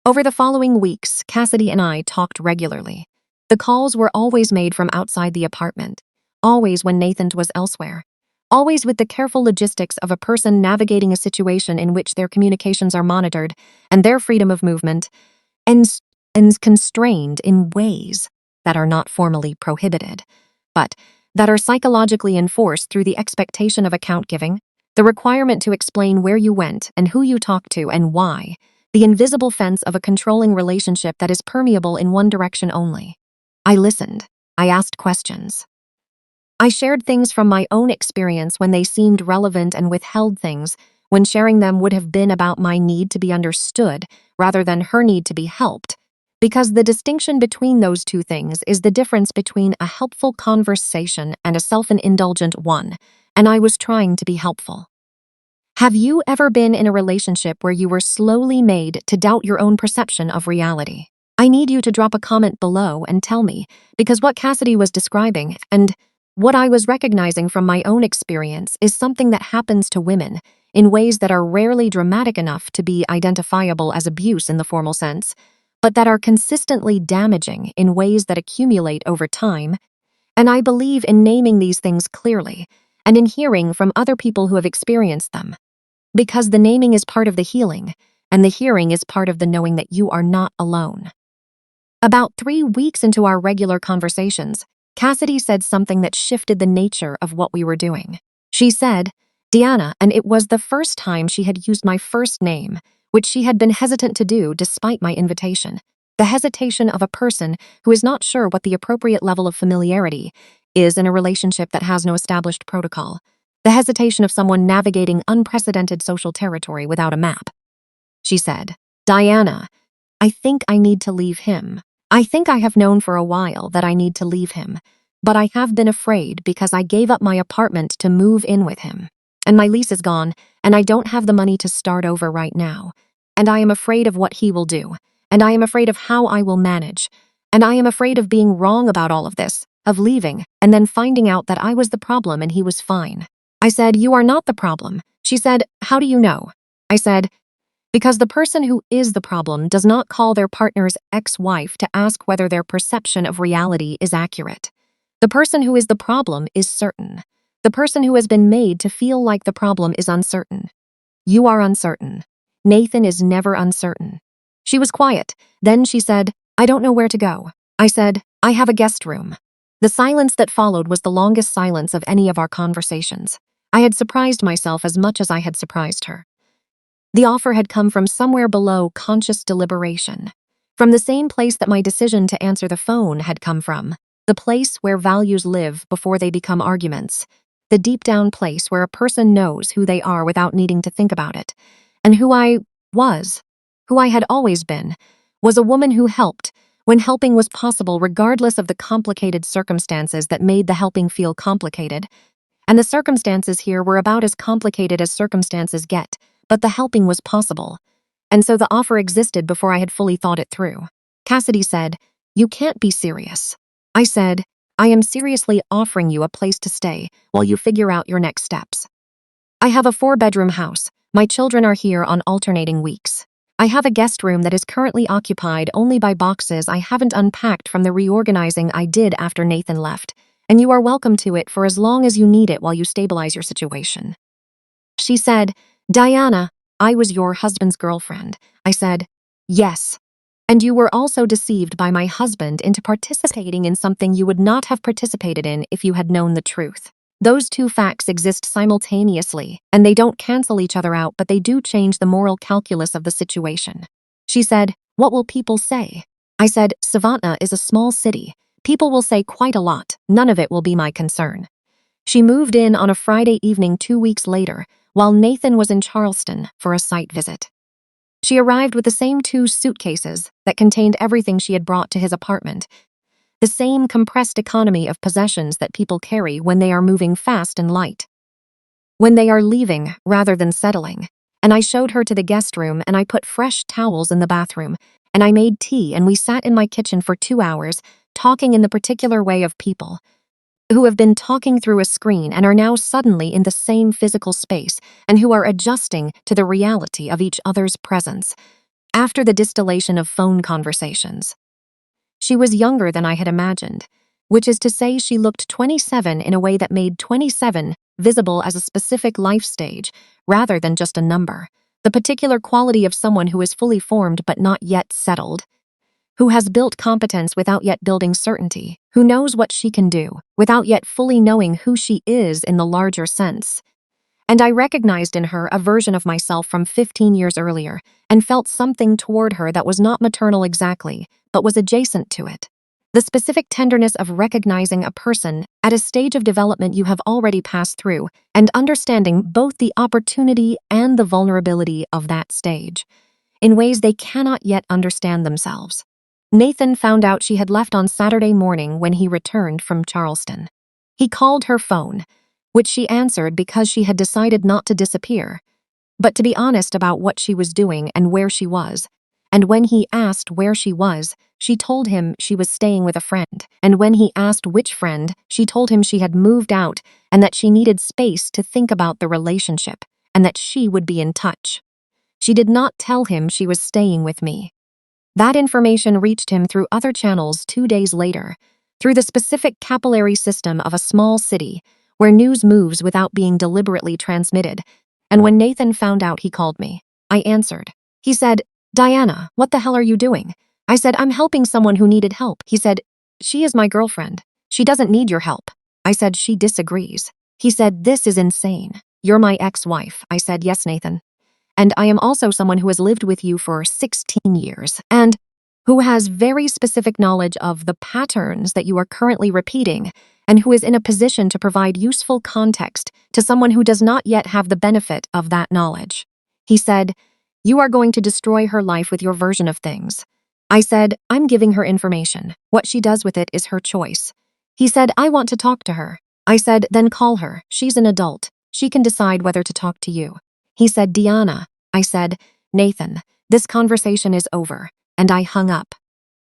[SPEAKER 1] Over the following weeks, Cassidy and I talked regularly. The calls were always made from outside the apartment, always when Nathan was elsewhere, always with the careful logistics of a person navigating a situation in which their communications are monitored and their freedom of movement and constrained in ways that are not formally prohibited, but that are psychologically enforced through the expectation of account giving, the requirement to explain where you went and who you talked to and why, the invisible fence of a controlling relationship that is permeable in one direction only. I listened. I asked questions. I shared things from my own experience when they seemed relevant and withheld things when sharing them would have been about my need to be understood rather than her need to be helped, because the distinction between those two things is the difference between a helpful conversation and a self-indulgent one, and I was trying to be helpful. Have you ever been in a relationship where you were slowly made to doubt your own perception of reality? I need you to drop a comment below and tell me, because what Cassidy was describing and what I was recognizing from my own experience is something that happens to women in ways that are rarely dramatic enough to be identifiable as abuse in the formal sense, but that are consistently damaging in ways that accumulate over time. And I believe in naming these things clearly, and in hearing from other people who have experienced them. Because the naming is part of the healing, and the hearing is part of the knowing that you are not alone. About 3 weeks into our regular conversations, Cassidy said something that shifted the nature of what we were doing. She said, "Deanna," and it was the first time she had used my first name, which she had been hesitant to do despite my invitation. The hesitation of a person who is not sure what the appropriate level of familiarity is in a relationship that has no established protocol. The hesitation of someone navigating unprecedented social territory without a map. She said, "Diana, I think I need to leave him. I think I have known for a while that I need to leave him, but I have been afraid because I gave up my apartment to move in with him. And my lease is gone, and I don't have the money to start over right now. And I am afraid of what he will do, and I am afraid of how I will manage. And I am afraid of being wrong about all of this, of leaving, and then finding out that I was the problem and he was fine." I said, "You are not the problem." She said, "How do you know?" I said, "Because the person who is the problem does not call their partner's ex-wife to ask whether their perception of reality is accurate. The person who is the problem is certain. The person who has been made to feel like the problem is uncertain. You are uncertain. Nathan is never uncertain." She was quiet. Then she said, "I don't know where to go." I said, "I have a guest room." The silence that followed was the longest silence of any of our conversations. I had surprised myself as much as I had surprised her. The offer had come from somewhere below conscious deliberation, from the same place that my decision to answer the phone had come from, the place where values live before they become arguments, the deep down place where a person knows who they are without needing to think about it, and who I was, who I had always been, was a woman who helped when helping was possible regardless of the complicated circumstances that made the helping feel complicated. And the circumstances here were about as complicated as circumstances get, but the helping was possible. And so the offer existed before I had fully thought it through. Cassidy said, "You can't be serious." I said, "I am seriously offering you a place to stay while you figure out your next steps. I have a 4-bedroom house. My children are here on alternating weeks. I have a guest room that is currently occupied only by boxes I haven't unpacked from the reorganizing I did after Nathan left, and you are welcome to it for as long as you need it while you stabilize your situation." She said, "Diana, I was your husband's girlfriend." I said, "Yes. And you were also deceived by my husband into participating in something you would not have participated in if you had known the truth. Those two facts exist simultaneously, and they don't cancel each other out, but they do change the moral calculus of the situation." She said, "What will people say?" I said, "Savannah is a small city. People will say quite a lot. None of it will be my concern." She moved in on a Friday evening 2 weeks later, while Nathan was in Charleston for a site visit. She arrived with the same 2 suitcases that contained everything she had brought to his apartment, the same compressed economy of possessions that people carry when they are moving fast and light, when they are leaving rather than settling. And I showed her to the guest room, and I put fresh towels in the bathroom, and I made tea, and we sat in my kitchen for 2 hours, talking in the particular way of people who have been talking through a screen and are now suddenly in the same physical space, and who are adjusting to the reality of each other's presence after the distillation of phone conversations. She was younger than I had imagined, which is to say she looked 27 in a way that made 27 visible as a specific life stage rather than just a number, the particular quality of someone who is fully formed but not yet settled, who has built competence without yet building certainty, who knows what she can do without yet fully knowing who she is in the larger sense. And I recognized in her a version of myself from 15 years earlier and felt something toward her that was not maternal exactly, but was adjacent to it. The specific tenderness of recognizing a person at a stage of development you have already passed through and understanding both the opportunity and the vulnerability of that stage in ways they cannot yet understand themselves. Nathan found out she had left on Saturday morning when he returned from Charleston. He called her phone, which she answered because she had decided not to disappear, but to be honest about what she was doing and where she was. And when he asked where she was, she told him she was staying with a friend. And when he asked which friend, she told him she had moved out and that she needed space to think about the relationship and that she would be in touch. She did not tell him she was staying with me. That information reached him through other channels 2 days later, through the specific capillary system of a small city where news moves without being deliberately transmitted. And when Nathan found out, he called me. I answered. He said, "Diana, what the hell are you doing?" I said, "I'm helping someone who needed help." He said, "She is my girlfriend. She doesn't need your help." I said, "She disagrees." He said, "This is insane. You're my ex-wife." I said, "Yes, Nathan. And I am also someone who has lived with you for 16 years and who has very specific knowledge of the patterns that you are currently repeating and who is in a position to provide useful context to someone who does not yet have the benefit of that knowledge." He said, "You are going to destroy her life with your version of things." I said, "I'm giving her information. What she does with it is her choice." He said, "I want to talk to her." I said, "Then call her. She's an adult. She can decide whether to talk to you." He said, "Diana." I said, "Nathan, this conversation is over," and I hung up.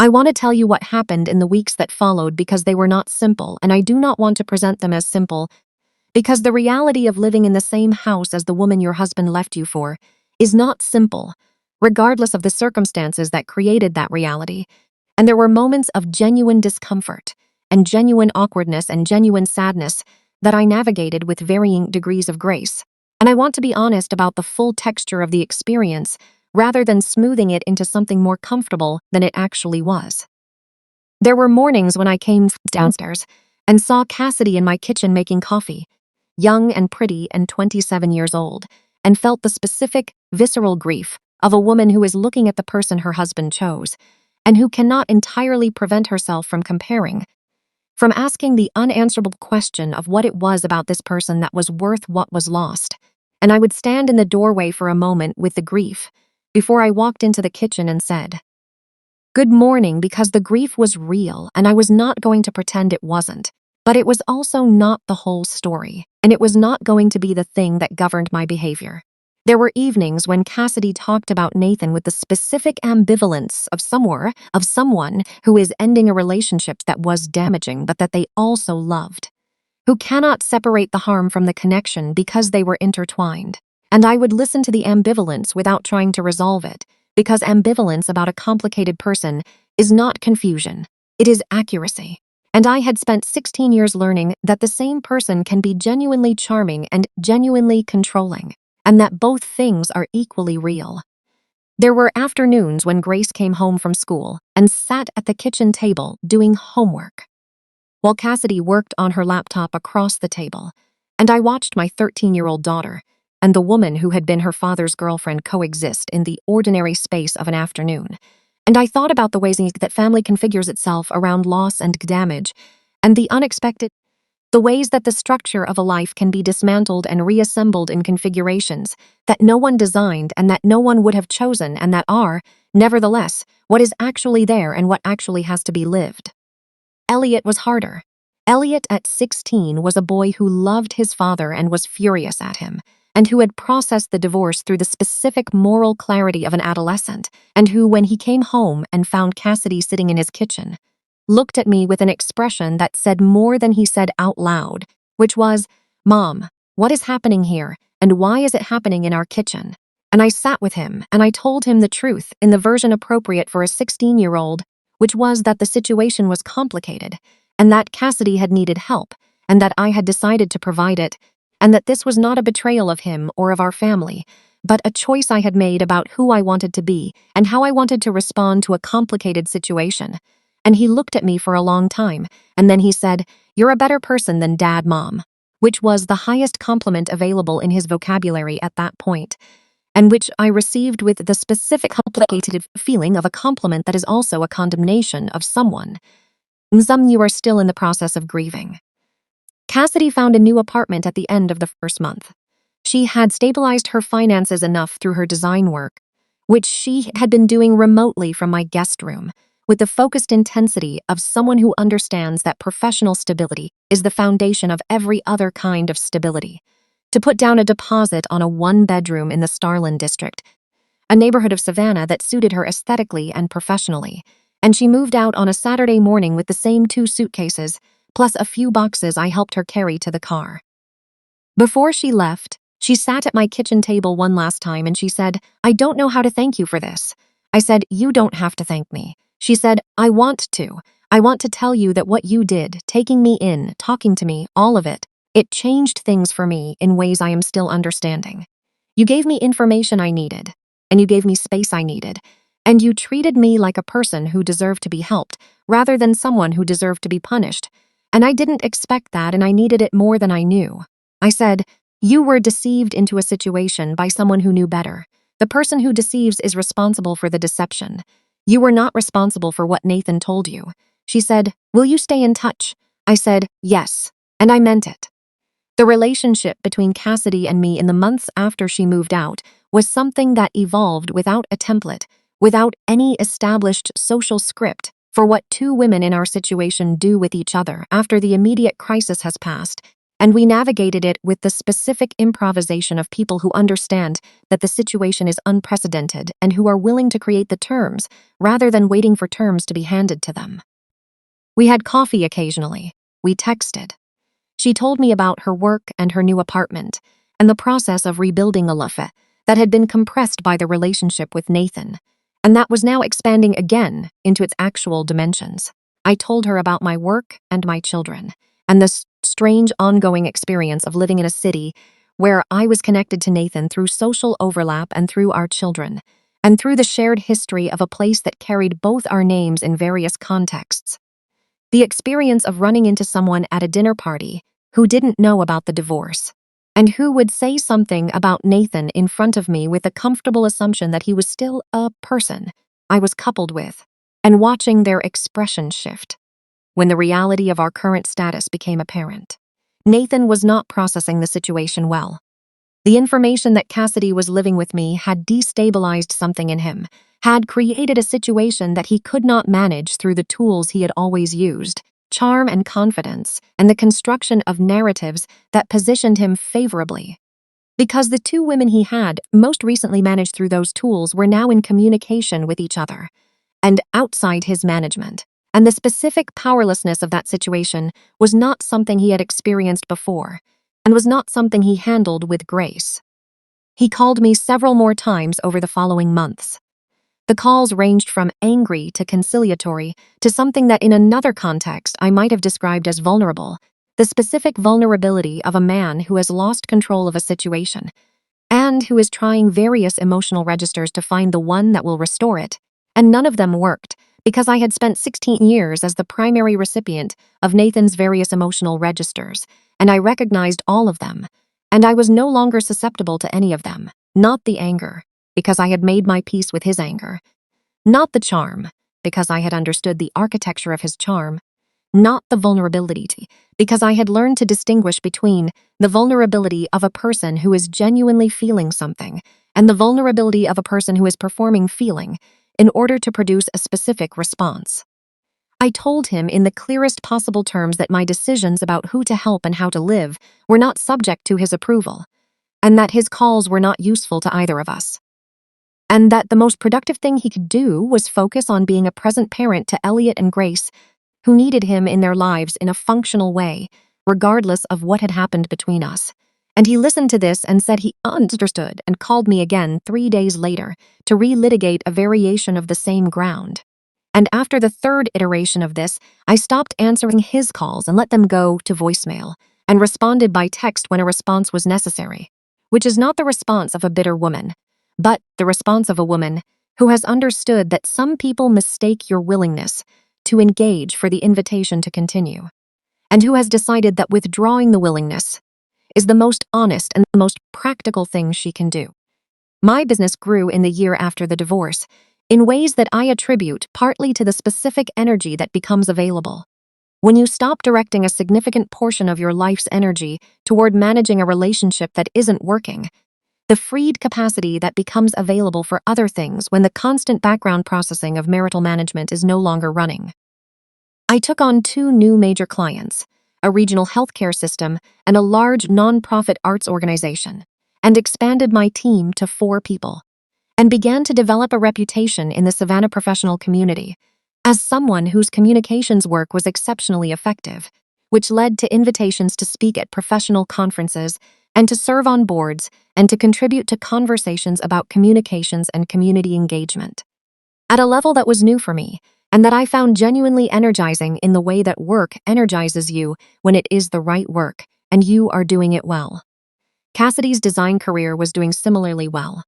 [SPEAKER 1] I want to tell you what happened in the weeks that followed because they were not simple, and I do not want to present them as simple because the reality of living in the same house as the woman your husband left you for is not simple, regardless of the circumstances that created that reality. And there were moments of genuine discomfort and genuine awkwardness and genuine sadness that I navigated with varying degrees of grace. And I want to be honest about the full texture of the experience rather than smoothing it into something more comfortable than it actually was. There were mornings when I came downstairs and saw Cassidy in my kitchen making coffee, young and pretty and 27 years old, and felt the specific, visceral grief of a woman who is looking at the person her husband chose and who cannot entirely prevent herself from comparing, from asking the unanswerable question of what it was about this person that was worth what was lost. And I would stand in the doorway for a moment with the grief before I walked into the kitchen and said, "Good morning," because the grief was real and I was not going to pretend it wasn't. But it was also not the whole story, and it was not going to be the thing that governed my behavior. There were evenings when Cassidy talked about Nathan with the specific ambivalence of someone who is ending a relationship that was damaging but that they also loved, who cannot separate the harm from the connection because they were intertwined. And I would listen to the ambivalence without trying to resolve it, because ambivalence about a complicated person is not confusion, it is accuracy. And I had spent 16 years learning that the same person can be genuinely charming and genuinely controlling, and that both things are equally real. There were afternoons when Grace came home from school and sat at the kitchen table doing homework, while Cassidy worked on her laptop across the table, and I watched my 13-year-old daughter and the woman who had been her father's girlfriend coexist in the ordinary space of an afternoon. And I thought about the ways that family configures itself around loss and damage, and the unexpected, the ways that the structure of a life can be dismantled and reassembled in configurations that no one designed and that no one would have chosen and that are, nevertheless, what is actually there and what actually has to be lived. Elliot was harder. Elliot at 16 was a boy who loved his father and was furious at him, and who had processed the divorce through the specific moral clarity of an adolescent, and who, when he came home and found Cassidy sitting in his kitchen, looked at me with an expression that said more than he said out loud, which was, "Mom, what is happening here, and why is it happening in our kitchen?" And I sat with him, and I told him the truth in the version appropriate for a 16-year-old, which was that the situation was complicated, and that Cassidy had needed help, and that I had decided to provide it, and that this was not a betrayal of him or of our family, but a choice I had made about who I wanted to be and how I wanted to respond to a complicated situation. And he looked at me for a long time, and then he said, "You're a better person than Dad, Mom," which was the highest compliment available in his vocabulary at that point, and which I received with the specific complicated feeling of a compliment that is also a condemnation of someone. Some you are still in the process of grieving. Cassidy found a new apartment at the end of the first month. She had stabilized her finances enough through her design work, which she had been doing remotely from my guest room, with the focused intensity of someone who understands that professional stability is the foundation of every other kind of stability, to put down a deposit on a one-bedroom in the Starland district, a neighborhood of Savannah that suited her aesthetically and professionally, and she moved out on a Saturday morning with the same 2 suitcases, plus a few boxes I helped her carry to the car. Before she left, she sat at my kitchen table one last time and she said, "I don't know how to thank you for this." I said, "You don't have to thank me." She said, "I want to. I want to tell you that what you did, taking me in, talking to me, all of it It changed things for me in ways I am still understanding. You gave me information I needed, and you gave me space I needed, and you treated me like a person who deserved to be helped rather than someone who deserved to be punished. And I didn't expect that, and I needed it more than I knew. I said, "You were deceived into a situation by someone who knew better. The person who deceives is responsible for the deception. You were not responsible for what Nathan told you." She said, "Will you stay in touch?" I said, "Yes," and I meant it. The relationship between Cassidy and me in the months after she moved out was something that evolved without a template, without any established social script for what two women in our situation do with each other after the immediate crisis has passed, and we navigated it with the specific improvisation of people who understand that the situation is unprecedented and who are willing to create the terms rather than waiting for terms to be handed to them. We had coffee occasionally. We texted. She told me about her work and her new apartment, and the process of rebuilding a life that had been compressed by the relationship with Nathan, and that was now expanding again into its actual dimensions. I told her about my work and my children, and the strange ongoing experience of living in a city where I was connected to Nathan through social overlap and through our children, and through the shared history of a place that carried both our names in various contexts. The experience of running into someone at a dinner party who didn't know about the divorce, and who would say something about Nathan in front of me with the comfortable assumption that he was still a person I was coupled with, and watching their expression shift when the reality of our current status became apparent. Nathan was not processing the situation well. The information that Cassidy was living with me had destabilized something in him, had created a situation that he could not manage through the tools he had always used, charm and confidence, and the construction of narratives that positioned him favorably. Because the two women he had most recently managed through those tools were now in communication with each other, and outside his management. And the specific powerlessness of that situation was not something he had experienced before, and was not something he handled with grace. He called me several more times over the following months. The calls ranged from angry to conciliatory to something that in another context I might have described as vulnerable, the specific vulnerability of a man who has lost control of a situation, and who is trying various emotional registers to find the one that will restore it, and none of them worked, because I had spent 16 years as the primary recipient of Nathan's various emotional registers, and I recognized all of them, and I was no longer susceptible to any of them, not the anger, because I had made my peace with his anger, not the charm, because I had understood the architecture of his charm, not the vulnerability, because I had learned to distinguish between the vulnerability of a person who is genuinely feeling something and the vulnerability of a person who is performing feeling in order to produce a specific response. I told him in the clearest possible terms that my decisions about who to help and how to live were not subject to his approval, and that his calls were not useful to either of us, and that the most productive thing he could do was focus on being a present parent to Elliot and Grace, who needed him in their lives in a functional way, regardless of what had happened between us. And he listened to this and said he understood and called me again 3 days later to relitigate a variation of the same ground. And after the third iteration of this, I stopped answering his calls and let them go to voicemail, and responded by text when a response was necessary, which is not the response of a bitter woman, but the response of a woman who has understood that some people mistake your willingness to engage for the invitation to continue, and who has decided that withdrawing the willingness is the most honest and the most practical thing she can do. My business grew in the year after the divorce in ways that I attribute partly to the specific energy that becomes available. When you stop directing a significant portion of your life's energy toward managing a relationship that isn't working, the freed capacity that becomes available for other things when the constant background processing of marital management is no longer running. I took on 2 new major clients, a regional healthcare system and a large nonprofit arts organization, and expanded my team to 4 people, and began to develop a reputation in the Savannah professional community as someone whose communications work was exceptionally effective, which led to invitations to speak at professional conferences and to serve on boards and to contribute to conversations about communications and community engagement. At a level that was new for me, and that I found genuinely energizing in the way that work energizes you when it is the right work, and you are doing it well. Cassidy's design career was doing similarly well.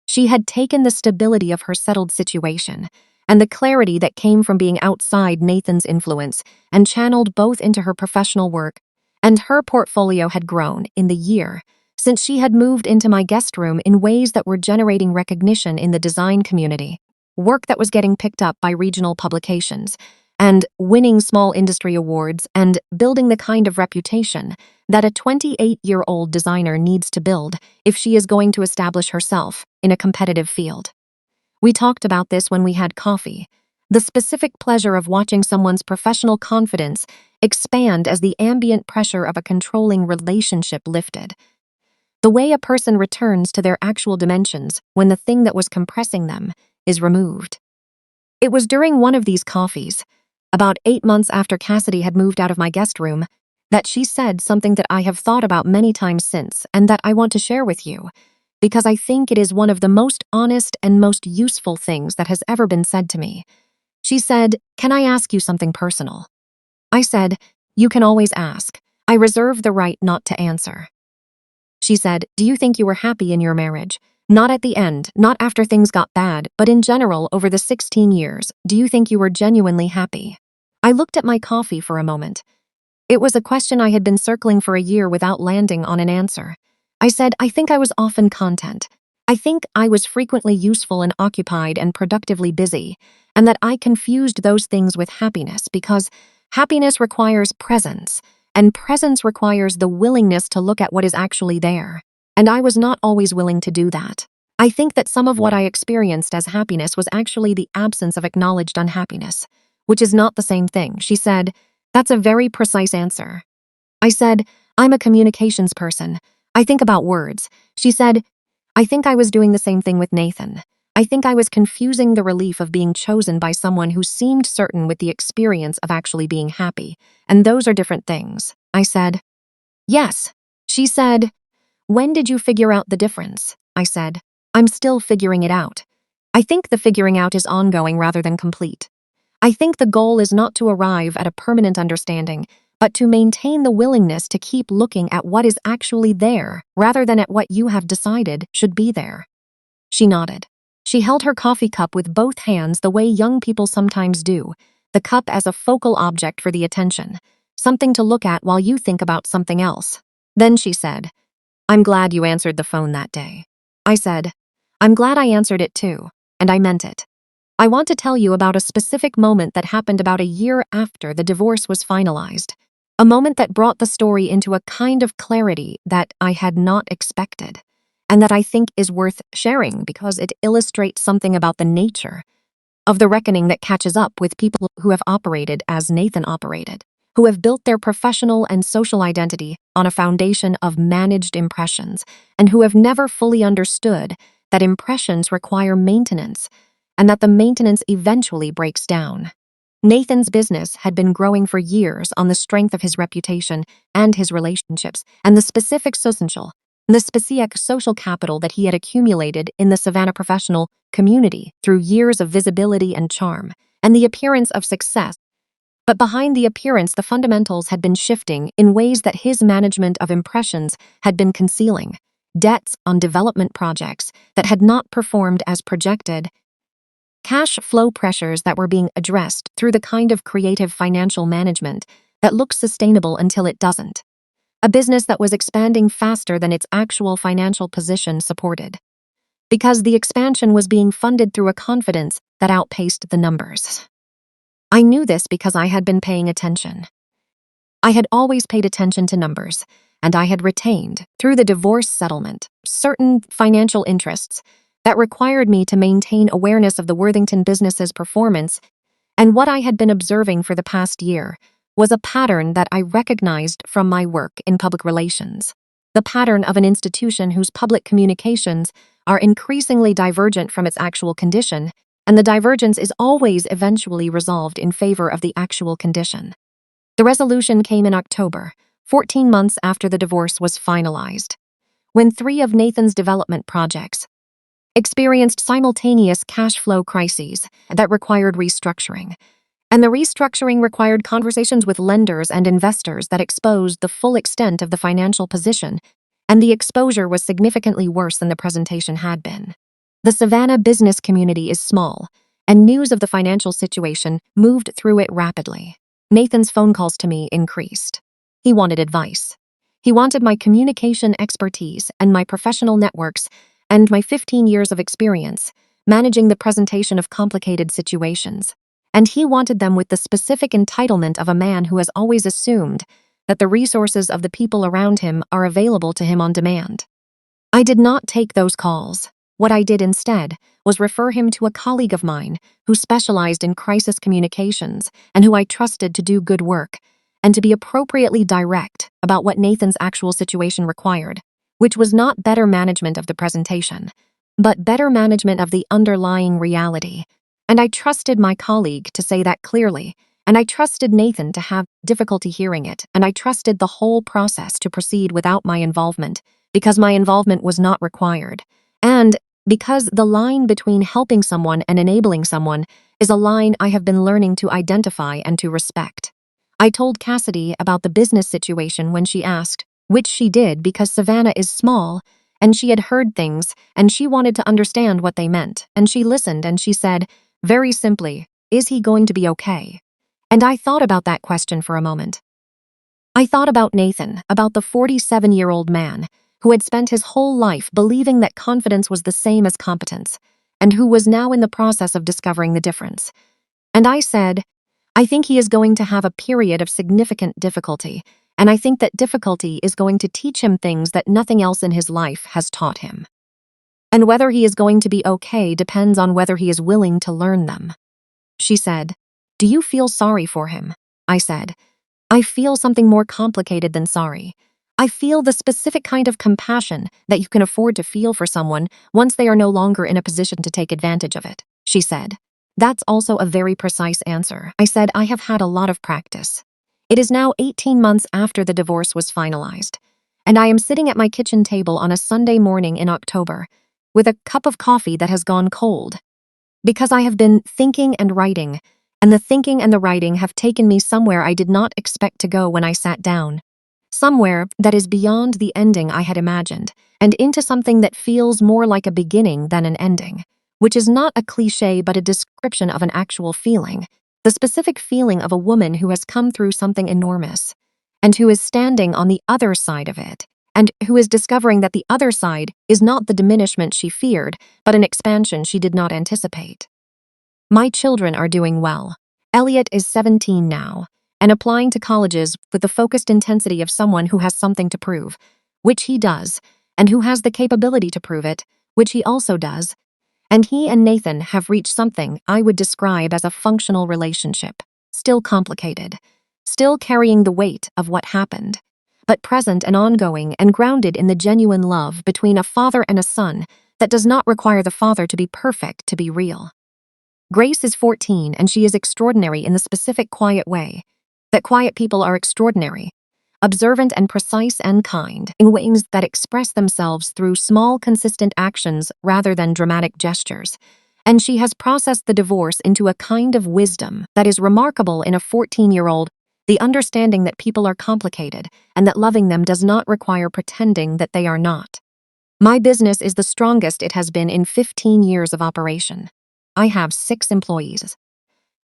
[SPEAKER 1] She had taken the stability of her settled situation and the clarity that came from being outside Nathan's influence and channeled both into her professional work, and her portfolio had grown in the year since she had moved into my guest room in ways that were generating recognition in the design community, work that was getting picked up by regional publications, and winning small industry awards and building the kind of reputation that a 28-year-old designer needs to build if she is going to establish herself in a competitive field. We talked about this when we had coffee. The specific pleasure of watching someone's professional confidence expand as the ambient pressure of a controlling relationship lifted. The way a person returns to their actual dimensions when the thing that was compressing them is removed. It was during one of these coffees, about 8 months after Cassidy had moved out of my guest room, that she said something that I have thought about many times since and that I want to share with you, because I think it is one of the most honest and most useful things that has ever been said to me. She said, "Can I ask you something personal?" I said, "You can always ask. I reserve the right not to answer." She said, "Do you think you were happy in your marriage? Not at the end, not after things got bad, but in general over the 16 years, do you think you were genuinely happy?" I looked at my coffee for a moment. It was a question I had been circling for a year without landing on an answer. I said, "I think I was often content. I think I was frequently useful and occupied and productively busy, and that I confused those things with happiness because happiness requires presence, and presence requires the willingness to look at what is actually there. And I was not always willing to do that. I think that some of what I experienced as happiness was actually the absence of acknowledged unhappiness, which is not the same thing." She said, "That's a very precise answer." I said, "I'm a communications person. I think about words." She said, "I think I was doing the same thing with Nathan. I think I was confusing the relief of being chosen by someone who seemed certain with the experience of actually being happy, and those are different things." I said, "Yes." She said, "When did you figure out the difference?" I said, "I'm still figuring it out. I think the figuring out is ongoing rather than complete. I think the goal is not to arrive at a permanent understanding, but to maintain the willingness to keep looking at what is actually there rather than at what you have decided should be there." She nodded. She held her coffee cup with both hands the way young people sometimes do, the cup as a focal object for the attention, something to look at while you think about something else. Then she said, "I'm glad you answered the phone that day." I said, "I'm glad I answered it too, and I meant it. I want to tell you about a specific moment that happened about a year after the divorce was finalized, a moment that brought the story into a kind of clarity that I had not expected, and that I think is worth sharing because it illustrates something about the nature of the reckoning that catches up with people who have operated as Nathan operated, who have built their professional and social identity on a foundation of managed impressions, and who have never fully understood that impressions require maintenance, and that the maintenance eventually breaks down. Nathan's business had been growing for years on the strength of his reputation and his relationships, and the specific social capital that he had accumulated in the Savannah professional community through years of visibility and charm, and the appearance of success. But behind the appearance, the fundamentals had been shifting in ways that his management of impressions had been concealing. Debts on development projects that had not performed as projected, cash flow pressures that were being addressed through the kind of creative financial management that looks sustainable until it doesn't. A business that was expanding faster than its actual financial position supported, because the expansion was being funded through a confidence that outpaced the numbers. I knew this because I had been paying attention. I had always paid attention to numbers, and I had retained, through the divorce settlement, certain financial interests that required me to maintain awareness of the Worthington business's performance, and what I had been observing for the past year was a pattern that I recognized from my work in public relations. The pattern of an institution whose public communications are increasingly divergent from its actual condition, and the divergence is always eventually resolved in favor of the actual condition. The resolution came in October, 14 months after the divorce was finalized, when 3 of Nathan's development projects experienced simultaneous cash flow crises that required restructuring, And the restructuring required conversations with lenders and investors that exposed the full extent of the financial position, and the exposure was significantly worse than the presentation had been. The Savannah business community is small, and news of the financial situation moved through it rapidly. Nathan's phone calls to me increased. He wanted advice. He wanted my communication expertise and my professional networks and my 15 years of experience managing the presentation of complicated situations. And he wanted them with the specific entitlement of a man who has always assumed that the resources of the people around him are available to him on demand. I did not take those calls. What I did instead was refer him to a colleague of mine who specialized in crisis communications and who I trusted to do good work and to be appropriately direct about what Nathan's actual situation required, which was not better management of the presentation, but better management of the underlying reality. And I trusted my colleague to say that clearly, and I trusted Nathan to have difficulty hearing it, and I trusted the whole process to proceed without my involvement, because my involvement was not required. And because the line between helping someone and enabling someone is a line I have been learning to identify and to respect. I told Cassidy about the business situation when she asked, which she did because Savannah is small, and she had heard things, and she wanted to understand what they meant, and she listened and she said, very simply, is he going to be okay? And I thought about that question for a moment. I thought about Nathan, about the 47-year-old man who had spent his whole life believing that confidence was the same as competence, and who was now in the process of discovering the difference. And I said, I think he is going to have a period of significant difficulty, and I think that difficulty is going to teach him things that nothing else in his life has taught him. And whether he is going to be okay depends on whether he is willing to learn them. She said, do you feel sorry for him? I said, I feel something more complicated than sorry. I feel the specific kind of compassion that you can afford to feel for someone once they are no longer in a position to take advantage of it, she said. That's also a very precise answer. I said, I have had a lot of practice. It is now 18 months after the divorce was finalized, and I am sitting at my kitchen table on a Sunday morning in October with a cup of coffee that has gone cold. Because I have been thinking and writing, and the thinking and the writing have taken me somewhere I did not expect to go when I sat down. Somewhere that is beyond the ending I had imagined, and into something that feels more like a beginning than an ending, which is not a cliché but a description of an actual feeling, the specific feeling of a woman who has come through something enormous, and who is standing on the other side of it, and who is discovering that the other side is not the diminishment she feared, but an expansion she did not anticipate. My children are doing well. Elliot is 17 now, and applying to colleges with the focused intensity of someone who has something to prove, which he does, and who has the capability to prove it, which he also does. And he and Nathan have reached something I would describe as a functional relationship, still complicated, still carrying the weight of what happened, but present and ongoing and grounded in the genuine love between a father and a son that does not require the father to be perfect to be real. Grace is 14 and she is extraordinary in the specific quiet way that quiet people are extraordinary, observant and precise and kind in ways that express themselves through small, consistent actions rather than dramatic gestures. And she has processed the divorce into a kind of wisdom that is remarkable in a 14-year-old, the understanding that people are complicated and that loving them does not require pretending that they are not. My business is the strongest it has been in 15 years of operation. I have 6 employees.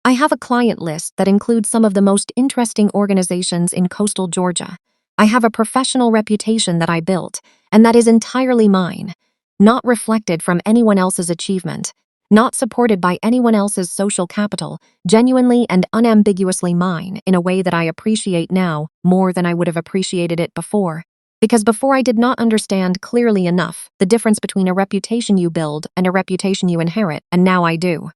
[SPEAKER 1] I have a client list that includes some of the most interesting organizations in coastal Georgia. I have a professional reputation that I built, and that is entirely mine, not reflected from anyone else's achievement, not supported by anyone else's social capital, genuinely and unambiguously mine in a way that I appreciate now more than I would have appreciated it before. Because before I did not understand clearly enough the difference between a reputation you build and a reputation you inherit, and now I do.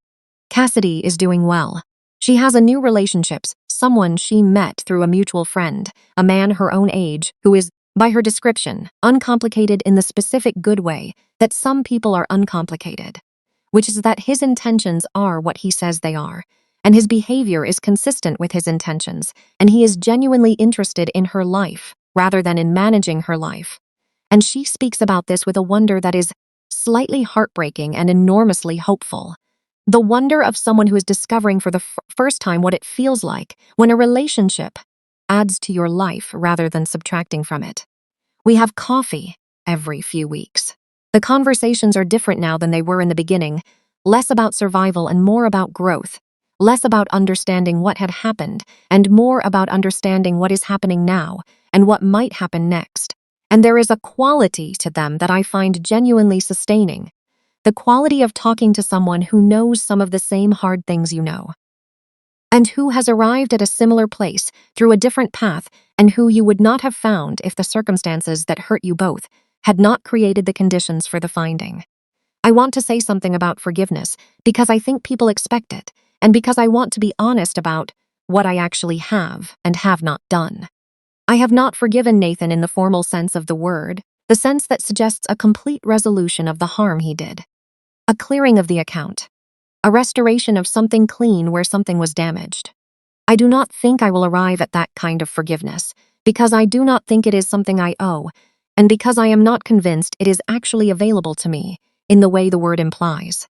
[SPEAKER 1] Cassidy is doing well. She has a new relationships, someone she met through a mutual friend, a man her own age, who is, by her description, uncomplicated in the specific good way that some people are uncomplicated, which is that his intentions are what he says they are, and his behavior is consistent with his intentions, and he is genuinely interested in her life rather than in managing her life. And she speaks about this with a wonder that is slightly heartbreaking and enormously hopeful. The wonder of someone who is discovering for the first time what it feels like when a relationship adds to your life rather than subtracting from it. We have coffee every few weeks. The conversations are different now than they were in the beginning, less about survival and more about growth, less about understanding what had happened and more about understanding what is happening now and what might happen next. And there is a quality to them that I find genuinely sustaining. The quality of talking to someone who knows some of the same hard things you know, and who has arrived at a similar place through a different path, and who you would not have found if the circumstances that hurt you both had not created the conditions for the finding. I want to say something about forgiveness because I think people expect it, and because I want to be honest about what I actually have and have not done. I have not forgiven Nathan in the formal sense of the word, the sense that suggests a complete resolution of the harm he did. A clearing of the account. A restoration of something clean where something was damaged. I do not think I will arrive at that kind of forgiveness, because I do not think it is something I owe, and because I am not convinced it is actually available to me, in the way the word implies.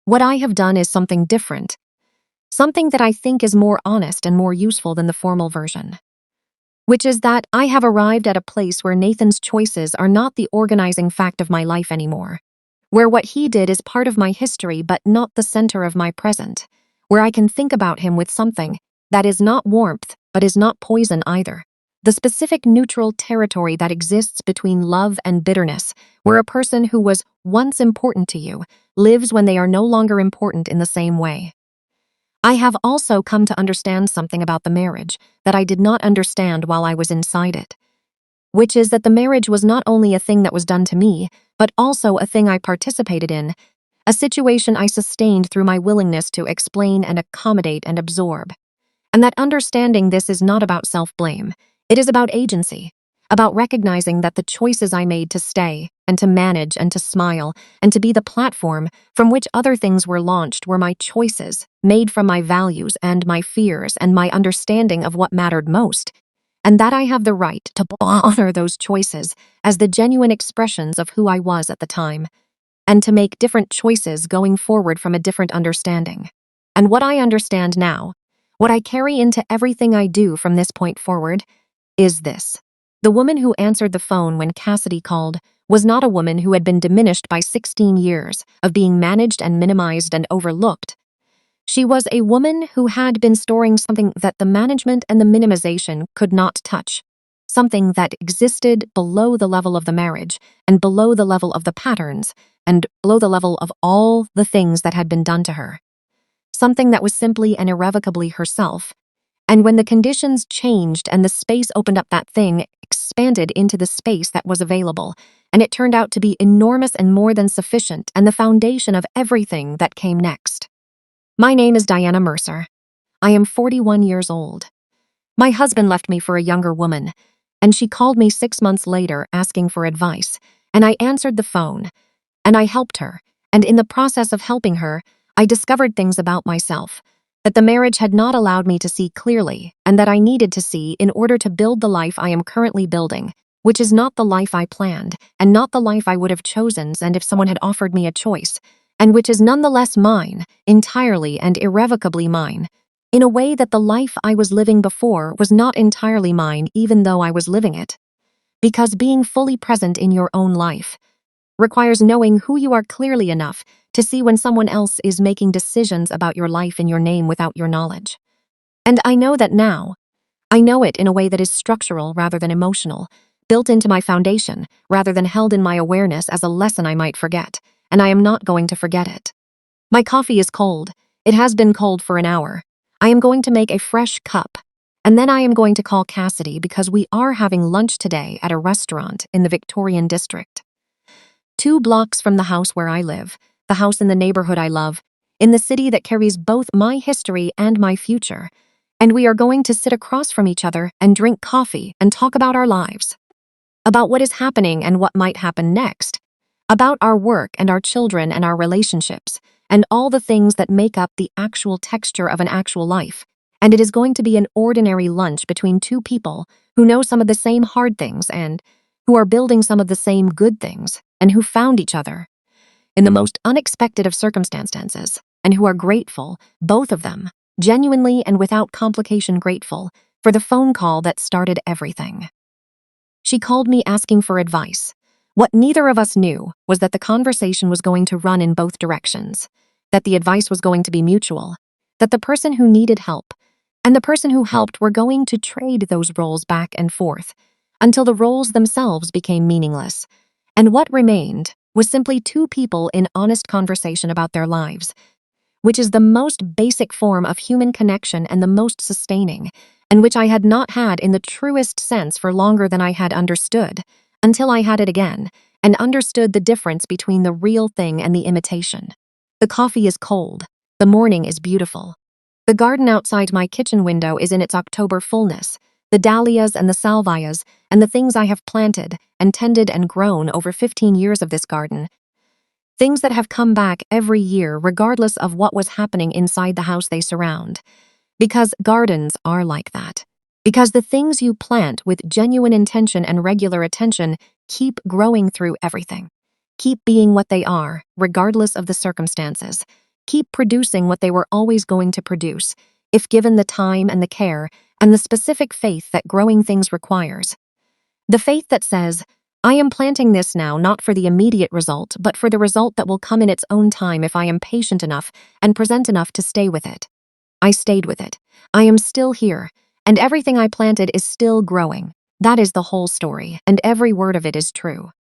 [SPEAKER 1] What I have done is something different, something that I think is more honest and more useful than the formal version. Which is that I have arrived at a place where Nathan's choices are not the organizing fact of my life anymore, where what he did is part of my history but not the center of my present, where I can think about him with something that is not warmth but is not poison either. The specific neutral territory that exists between love and bitterness, where a person who was once important to you lives when they are no longer important in the same way. I have also come to understand something about the marriage that I did not understand while I was inside it, which is that the marriage was not only a thing that was done to me, but also a thing I participated in, a situation I sustained through my willingness to explain and accommodate and absorb. And that understanding this is not about self-blame. It is about agency, about recognizing that the choices I made to stay and to manage and to smile and to be the platform from which other things were launched were my choices, made from my values and my fears and my understanding of what mattered most, and that I have the right to honor those choices as the genuine expressions of who I was at the time, and to make different choices going forward from a different understanding. And what I understand now, what I carry into everything I do from this point forward, is this. The woman who answered the phone when Cassidy called was not a woman who had been diminished by 16 years of being managed and minimized and overlooked. She was a woman who had been storing something that the management and the minimization could not touch, something that existed below the level of the marriage and below the level of the patterns and below the level of all the things that had been done to her. Something that was simply and irrevocably herself. And when the conditions changed and the space opened up, that thing expanded into the space that was available, and it turned out to be enormous and more than sufficient and the foundation of everything that came next. My name is Diana Mercer. I am 41 years old. My husband left me for a younger woman, and she called me 6 months later asking for advice, and I answered the phone, and I helped her, and in the process of helping her, I discovered things about myself that the marriage had not allowed me to see clearly and that I needed to see in order to build the life I am currently building, which is not the life I planned and not the life I would have chosen and if someone had offered me a choice, and which is nonetheless mine, entirely and irrevocably mine, in a way that the life I was living before was not entirely mine even though I was living it. Because being fully present in your own life requires knowing who you are clearly enough to see when someone else is making decisions about your life in your name without your knowledge. And I know that now. I know it in a way that is structural rather than emotional, built into my foundation rather than held in my awareness as a lesson I might forget, and I am not going to forget it. My coffee is cold. It has been cold for an hour. I am going to make a fresh cup, and then I am going to call Cassidy because we are having lunch today at a restaurant in the Victorian district. 2 blocks from the house where I live, the house in the neighborhood I love, in the city that carries both my history and my future, and we are going to sit across from each other and drink coffee and talk about our lives, about what is happening and what might happen next, about our work and our children and our relationships, and all the things that make up the actual texture of an actual life. And it is going to be an ordinary lunch between 2 people who know some of the same hard things and who are building some of the same good things, and who found each other in the most unexpected of circumstances, and who are grateful, both of them, genuinely and without complication grateful, for the phone call that started everything. She called me asking for advice. What neither of us knew was that the conversation was going to run in both directions, that the advice was going to be mutual, that the person who needed help and the person who helped were going to trade those roles back and forth until the roles themselves became meaningless. And what remained was simply two people in honest conversation about their lives, which is the most basic form of human connection and the most sustaining, and which I had not had in the truest sense for longer than I had understood, until I had it again, and understood the difference between the real thing and the imitation. The coffee is cold. The morning is beautiful. The garden outside my kitchen window is in its October fullness. The dahlias and the salvias and the things I have planted and tended and grown over 15 years of this garden. Things that have come back every year regardless of what was happening inside the house they surround. Because gardens are like that. Because the things you plant with genuine intention and regular attention keep growing through everything. Keep being what they are, regardless of the circumstances. Keep producing what they were always going to produce, if given the time and the care and the specific faith that growing things requires. The faith that says, I am planting this now not for the immediate result, but for the result that will come in its own time if I am patient enough and present enough to stay with it. I stayed with it. I am still here, and everything I planted is still growing. That is the whole story, and every word of it is true.